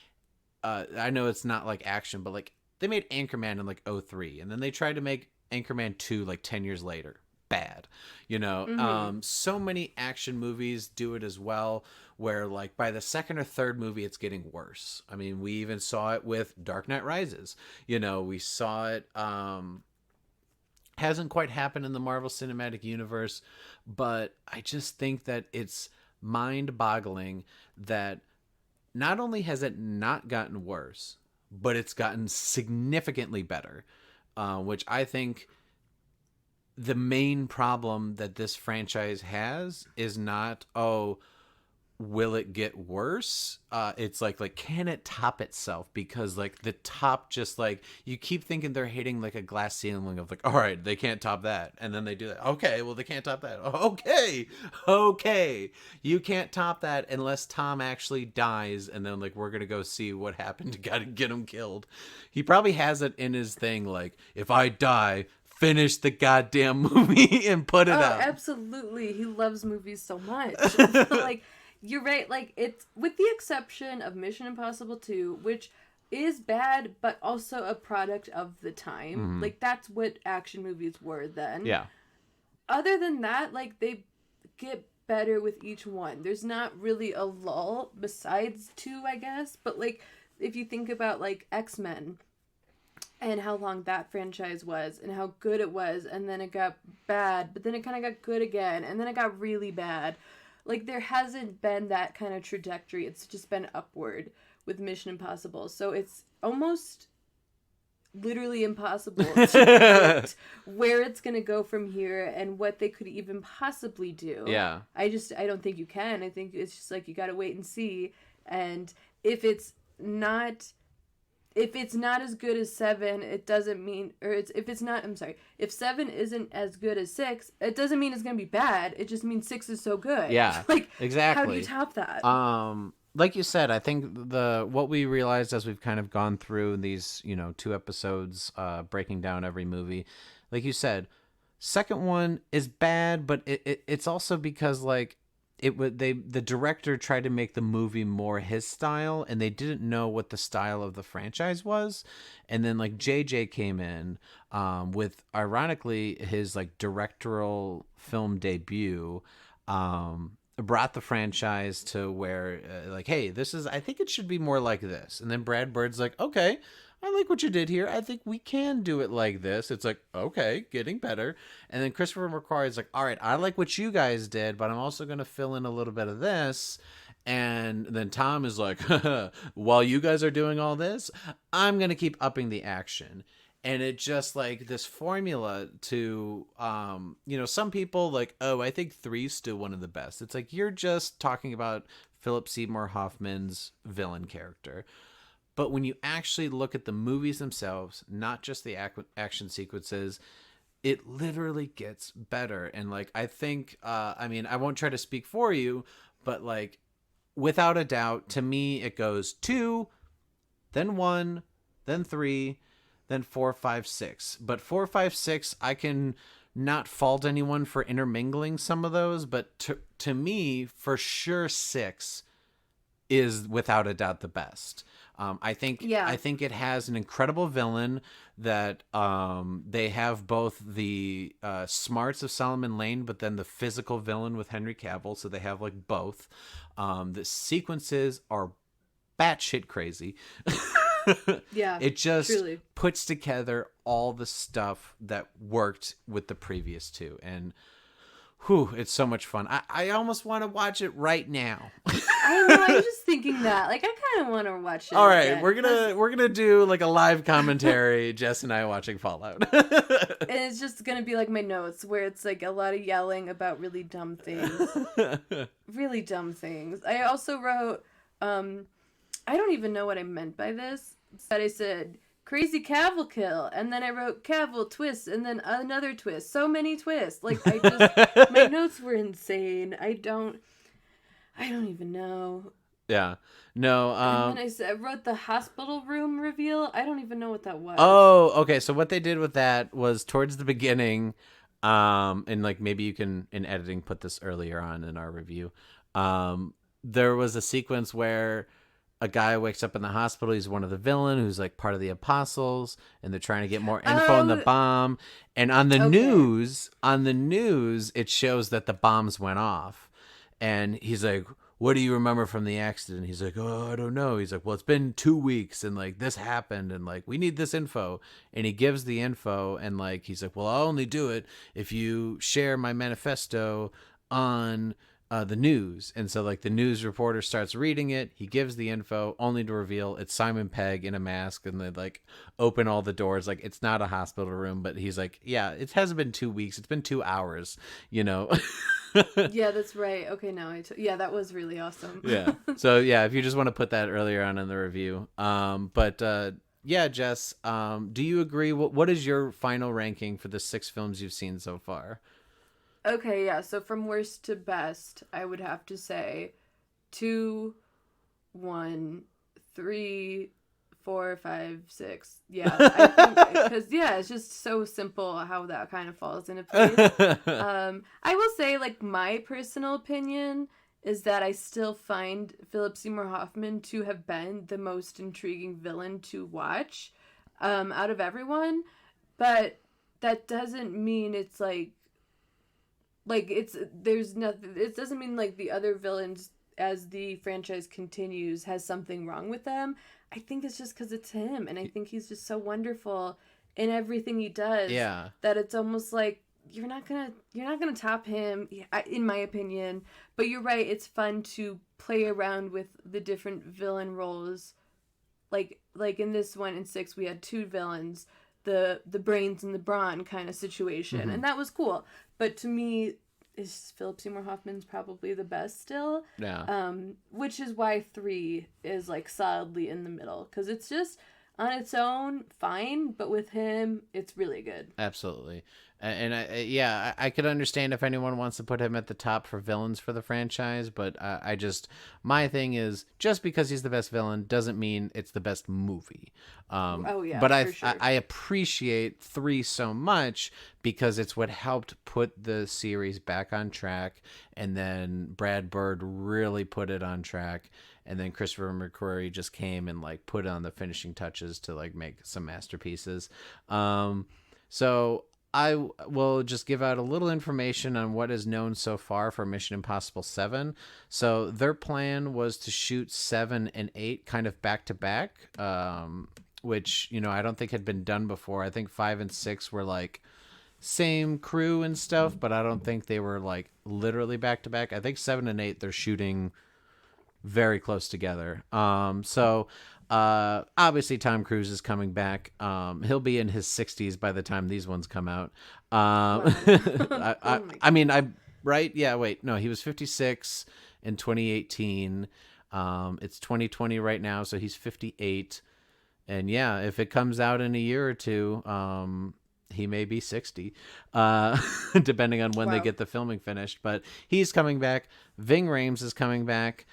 I know it's not like action, but like they made Anchorman in like 2003 and then they tried to make Anchorman 2 like 10 years later. Bad, you know. Mm-hmm. So many action movies do it as well, where like by the second or third movie it's getting worse. I mean, we even saw it with Dark Knight Rises, you know. We saw it, hasn't quite happened in the Marvel Cinematic Universe, but I just think that it's mind-boggling that not only has it not gotten worse, but it's gotten significantly better, which I think the main problem that this franchise has is not, will it get worse? It's like, can it top itself? Because like the top, just like, you keep thinking they're hitting like a glass ceiling of like, all right, they can't top that. And then they do that. Okay, well, they can't top that. Okay. You can't top that unless Tom actually dies. And then like, we're going to go see what happened to get him killed. He probably has it in his thing. Like, if I die, finish the goddamn movie and put it out. Absolutely. He loves movies so much. Like, you're right. Like, it's with the exception of Mission Impossible 2, which is bad, but also a product of the time. Mm-hmm. Like, that's what action movies were then. Yeah. Other than that, like, they get better with each one. There's not really a lull besides 2, I guess. But, like, if you think about, like, X-Men and how long that franchise was and how good it was, and then it got bad, but then it kind of got good again, and then it got really bad. Like, there hasn't been that kind of trajectory. It's just been upward with Mission Impossible. So it's almost literally impossible to predict where it's going to go from here and what they could even possibly do. Yeah. I don't think you can. I think it's just like, you got to wait and see. And if it's not as good as 7, it doesn't mean, if 7 isn't as good as 6, it doesn't mean it's going to be bad. It just means 6 is so good. Yeah, like, exactly. How do you top that? Like you said, I think what we realized as we've kind of gone through these, 2 episodes, breaking down every movie, like you said, second one is bad, but it's also because like, the director tried to make the movie more his style, and they didn't know what the style of the franchise was. And then like JJ came in with, ironically, his like directorial film debut, brought the franchise to where like, hey, I think it should be more like this. And then Brad Bird's like, okay, I like what you did here. I think we can do it like this. It's like, okay, getting better. And then Christopher McQuarrie is like, all right, I like what you guys did, but I'm also going to fill in a little bit of this. And then Tom is like, while you guys are doing all this, I'm going to keep upping the action. And it just like this formula to, some people like, I think 3's still one of the best. It's like, you're just talking about Philip Seymour Hoffman's villain character. But when you actually look at the movies themselves, not just the action sequences, it literally gets better. And like, I think, I won't try to speak for you, but like, without a doubt, to me, it goes 2, then 1, then 3, then 4, 5, 6. But 4, 5, 6, I can not fault anyone for intermingling some of those, but to me, for sure, 6 is without a doubt the best. I think it has an incredible villain that they have both the smarts of Solomon Lane, but then the physical villain with Henry Cavill. So they have like both. The sequences are batshit crazy. Yeah, it just truly puts together all the stuff that worked with the previous 2. And it's so much fun. I almost want to watch it right now. I know, I was just thinking that. Like, I kind of want to watch it. All right, again. we're gonna do like a live commentary, Jess and I watching Fallout. And it's just gonna be like my notes, where it's like a lot of yelling about really dumb things. Really dumb things. I also wrote, I don't even know what I meant by this, but I said, crazy Cavill kill, and then I wrote Cavill twist, and then another twist. So many twists. Like, my notes were insane. I don't even know. Yeah. No. And then I wrote the hospital room reveal. I don't even know what that was. Oh, okay. So what they did with that was towards the beginning, and like maybe you can in editing put this earlier on in our review. There was a sequence where a guy wakes up in the hospital. He's one of the villain who's like part of the apostles, and they're trying to get more info on the bomb. And on the news, it shows that the bombs went off. And he's like, what do you remember from the accident? He's like, I don't know. He's like, well, it's been 2 weeks and like this happened and like we need this info. And he gives the info and like he's like, well, I'll only do it if you share my manifesto on the news. And so like the news reporter starts reading it. He gives the info only to reveal it's Simon Pegg in a mask. And they like open all the doors. Like it's not a hospital room, but he's like, yeah, it hasn't been 2 weeks. It's been 2 hours, you know? Yeah, that's right. Okay, now yeah, that was really awesome. Yeah. So yeah, if you just want to put that earlier on in the review. Yeah, Jess, do you agree? What is your final ranking for the 6 films you've seen so far? Okay, yeah. So from worst to best, I would have to say 2, 1, 3, 4, 5, 6. Yeah, I think because it's just so simple how that kind of falls into place. I will say, like, my personal opinion is that I still find Philip Seymour Hoffman to have been the most intriguing villain to watch out of everyone, but that doesn't mean it's like it's there's nothing. It doesn't mean like the other villains as the franchise continues has something wrong with them. I think it's just because it's him, and I think he's just so wonderful in everything he does. Yeah. That it's almost like you're not gonna top him, in my opinion. But you're right. It's fun to play around with the different villain roles. Like in this one in 6, we had 2 villains, the brains and the brawn kind of situation, and that was cool. But to me, is Philip Seymour Hoffman's probably the best still. Yeah. Which is why 3 is like solidly in the middle, because it's just on its own fine, but with him, it's really good. Absolutely. And I could understand if anyone wants to put him at the top for villains for the franchise, but my thing is, just because he's the best villain doesn't mean it's the best movie. But I appreciate 3 so much because it's what helped put the series back on track, and then Brad Bird really put it on track, and then Christopher McQuarrie just came and like put on the finishing touches to like make some masterpieces. So I will just give out a little information on what is known so far for Mission Impossible 7. So their plan was to shoot 7 and 8 kind of back to back, which, you know, I don't think had been done before. I think 5 and 6 were like same crew and stuff, but I don't think they were like literally back to back. I think 7 and 8, they're shooting very close together. Obviously Tom Cruise is coming back. He'll be in his 60s by the time these ones come out. Wow. Right? Yeah, wait. No, he was 56 in 2018. It's 2020 right now, so he's 58. And yeah, if it comes out in a year or two, he may be 60, depending on when they get the filming finished. But he's coming back. Ving Rhames is coming back.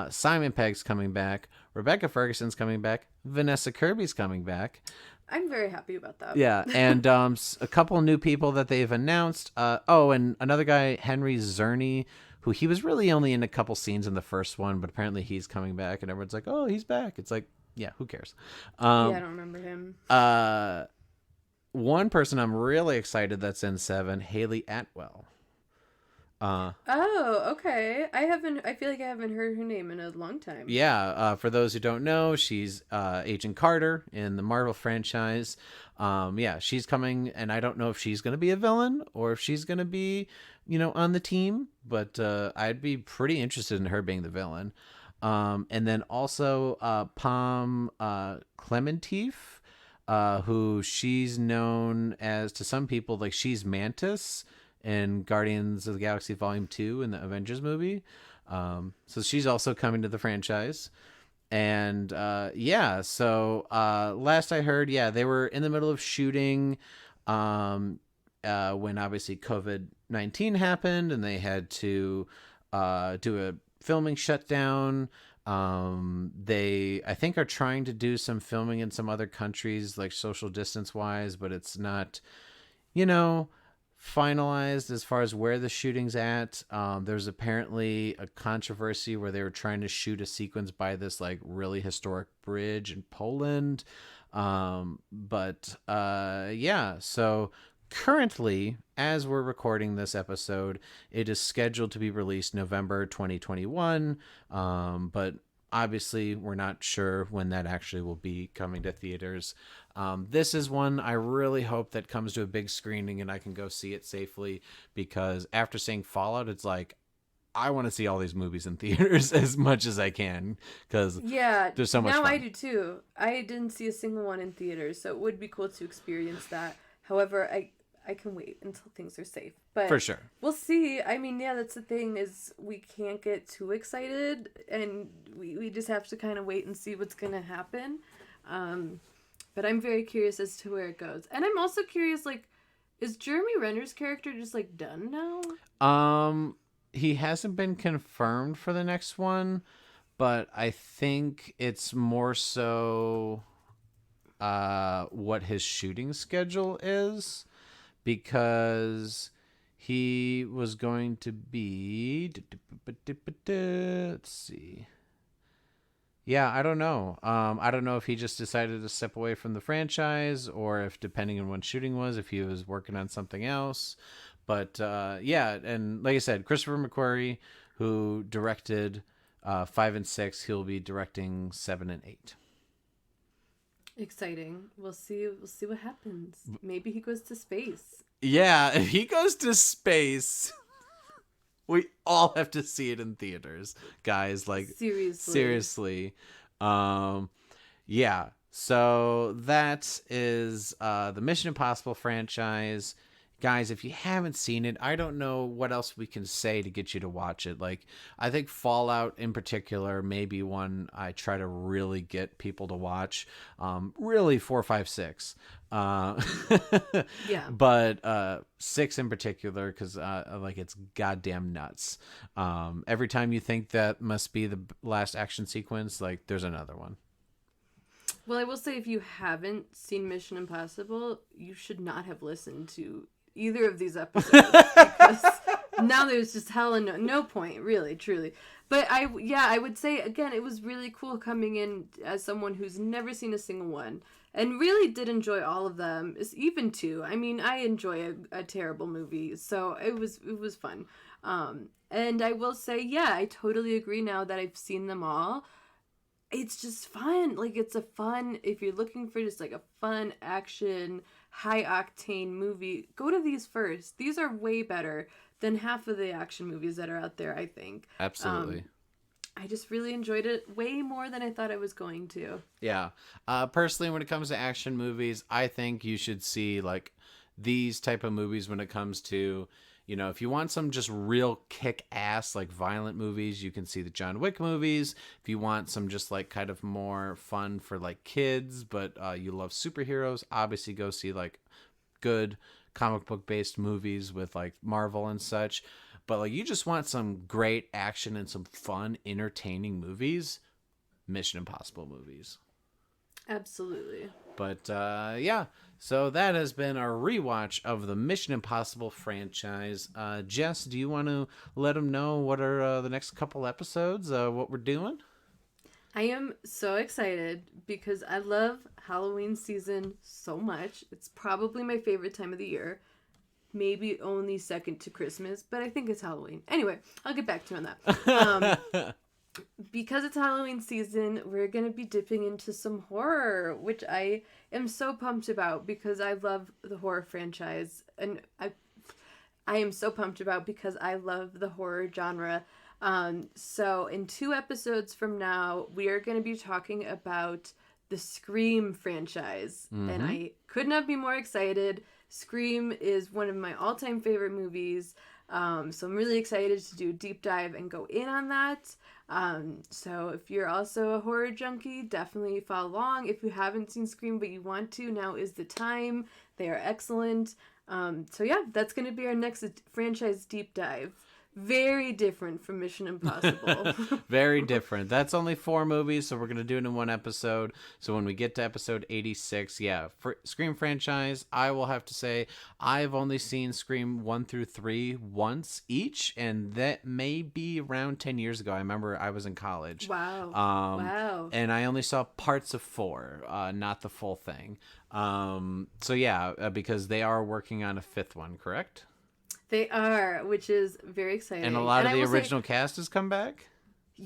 Simon Pegg's coming back. Rebecca Ferguson's coming back. Vanessa Kirby's coming back. I'm very happy about that. Yeah, and a couple new people that they've announced. And another guy, Henry Czerny, who he was really only in a couple scenes in the first one, but apparently he's coming back, and everyone's like, oh, he's back. It's like, yeah, who cares? I don't remember him. One person I'm really excited that's in 7, Haley Atwell. Okay. I feel like I haven't heard her name in a long time. Yeah. For those who don't know, she's Agent Carter in the Marvel franchise. She's coming, and I don't know if she's going to be a villain or if she's going to be, on the team, but I'd be pretty interested in her being the villain. And then also Pom Klementif, who she's known as, to some people, like she's Mantis in Guardians of the Galaxy Volume 2 in the Avengers movie. So she's also coming to the franchise. And so last I heard, they were in the middle of shooting when obviously COVID-19 happened and they had to do a filming shutdown. They, I think, are trying to do some filming in some other countries, like social distance wise, but it's not, finalized as far as where the shooting's at. There's apparently a controversy where they were trying to shoot a sequence by this like really historic bridge in Poland. So currently, as we're recording this episode, it is scheduled to be released November 2021. But obviously, we're not sure when that actually will be coming to theaters. This is one I really hope that comes to a big screening and I can go see it safely, because after seeing Fallout, it's like, I want to see all these movies in theaters as much as I can because there's so much now fun. I do too. I didn't see a single one in theaters, so it would be cool to experience that. However, I can wait until things are safe. But For sure. We'll see. I mean, yeah, that's the thing is we can't get too excited, and we just have to kind of wait and see what's going to happen. But I'm very curious as to where it goes. And I'm also curious, like, is Jeremy Renner's character just, like, done now? He hasn't been confirmed for the next one, but I think it's more so what his shooting schedule is, because he was going to be... Let's see. Yeah, I don't know. I don't know if he just decided to step away from the franchise, or if, depending on when shooting was, if he was working on something else. But yeah, and like I said, Christopher McQuarrie, who directed 5 and 6, he'll be directing 7 and 8. Exciting. We'll see what happens. Maybe he goes to space. Yeah, if he goes to space, we all have to see it in theaters, guys. Like, seriously. Yeah. So that is the Mission Impossible franchise. Guys, if you haven't seen it, I don't know what else we can say to get you to watch it. Like, I think Fallout in particular may be one I try to really get people to watch. Really 4, 5, 6. Yeah. But 6 in particular, because like, it's goddamn nuts. Every time you think that must be the last action sequence, like, there's another one. Well, I will say, if you haven't seen Mission Impossible, you should not have listened to either of these episodes, because now there's just hella no point, really, truly. But I would say, again, it was really cool coming in as someone who's never seen a single one and really did enjoy all of them, even 2. I mean, I enjoy a terrible movie, so it was fun. And I will say, yeah, I totally agree now that I've seen them all. It's just fun. Like, it's a fun, if you're looking for just like a fun action, high octane movie, go to these first. These are way better than half of the action movies that are out there, I think. Absolutely. I just really enjoyed it way more than I thought I was going to. Yeah. Personally, when it comes to action movies, I think you should see like these type of movies when it comes to, you know, if you want some just real kick-ass, like, violent movies, you can see the John Wick movies. If you want some just, like, kind of more fun for, like, kids, but you love superheroes, obviously go see, like, good comic book-based movies with, like, Marvel and such. But, like, you just want some great action and some fun, entertaining movies, Mission Impossible movies. Absolutely. But, yeah. So that has been our rewatch of the Mission Impossible franchise. Jess, do you want to let them know what are the next couple episodes, what we're doing? I am so excited because I love Halloween season so much. It's probably my favorite time of the year. Maybe only second to Christmas, but I think it's Halloween. Anyway, I'll get back to you on that. Because it's Halloween season, we're going to be dipping into some horror, which I am so pumped about because I love the horror franchise. And I am so pumped about because I love the horror genre. So in 2 episodes from now, we are going to be talking about the Scream franchise. Mm-hmm. And I could not be more excited. Scream is one of my all-time favorite movies. So I'm really excited to do a deep dive and go in on that. So if you're also a horror junkie, definitely follow along. If you haven't seen Scream but you want to, now is the time. They are excellent. So yeah, that's going to be our next franchise deep dive. Very different from Mission Impossible. Very different. That's only 4 movies, so we're going to do it in 1 episode. So when we get to episode 86, yeah, for Scream franchise, I will have to say I've only seen Scream 1 through 3 once each, and that may be around 10 years ago. I remember I was in college. Wow. Wow. And I only saw parts of 4, not the full thing. So yeah, because they are working on a 5th one, correct? They are, which is very exciting. And a lot of the original cast has come back?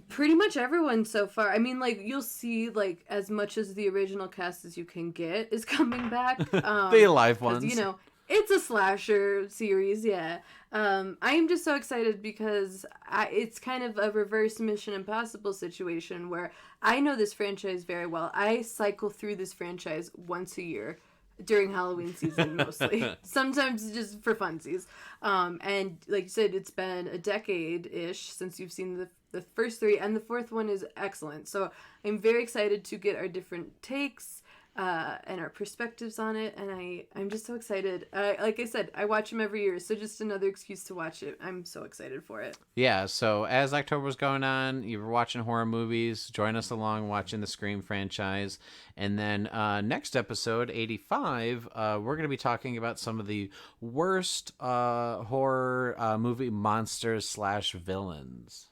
Pretty much everyone so far. I mean, like, you'll see, like, as much as the original cast as you can get is coming back. The live ones. You know, it's a slasher series, yeah. I am just so excited because it's kind of a reverse Mission Impossible situation where I know this franchise very well. I cycle through this franchise once a year during Halloween season mostly. Sometimes just for funsies. And like you said, it's been a decade-ish since you've seen the first three, and the fourth one is excellent. So I'm very excited to get our different takes and our perspectives on it, and I'm just so excited. Like I said, I watch them every year, so just another excuse to watch it. I'm so excited for it. Yeah, so as October was going on, you were watching horror movies. Join us along watching the Scream franchise. And then next episode, 85, we're going to be talking about some of the worst horror movie monsters / villains.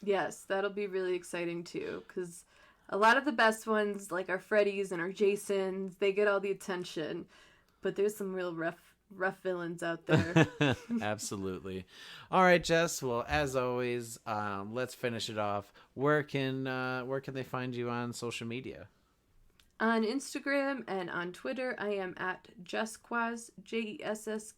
Yes, that'll be really exciting too, because a lot of the best ones, like our Freddys and our Jasons, they get all the attention, but there's some real rough villains out there. Absolutely. All right, Jess. Well, as always, let's finish it off. Where can they find you on social media? On Instagram and on Twitter, I am at Jess Kwazz, JessKwazz,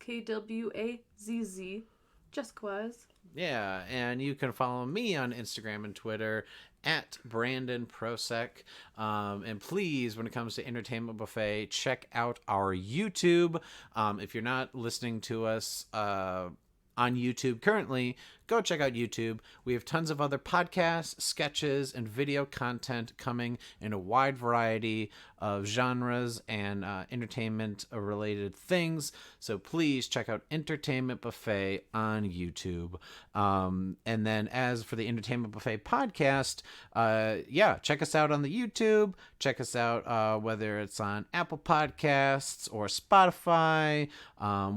Jess Kwazz. Yeah, and you can follow me on Instagram and Twitter at Brandon Prosek. And please, when it comes to Entertainment Buffet, check out our YouTube. If you're not listening to us on YouTube currently, go check out YouTube. We have tons of other podcasts, sketches, and video content coming in a wide variety of genres and entertainment-related things. So please check out Entertainment Buffet on YouTube. And then as for the Entertainment Buffet podcast, check us out on the YouTube. Check us out whether it's on Apple Podcasts or Spotify.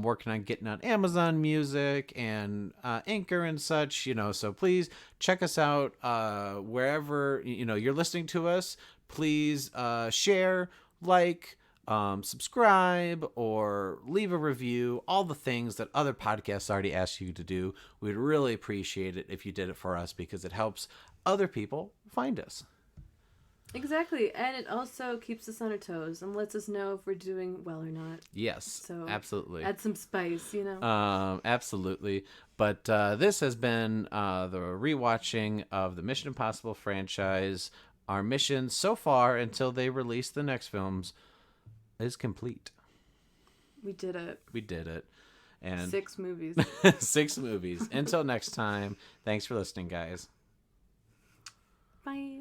Working on getting on Amazon Music and Anchor and such, so please check us out wherever you're listening to us. Please share, like, subscribe, or leave a review, all the things that other podcasts already asked you to do. We'd really appreciate it if you did it for us, because it helps other people find us. Exactly, and it also keeps us on our toes and lets us know if we're doing well or not. Yes, so absolutely. Add some spice, Absolutely. But this has been the rewatching of the Mission Impossible franchise. Our mission so far, until they release the next films, is complete. We did it. And 6 movies. 6 movies. Until next time, thanks for listening, guys. Bye.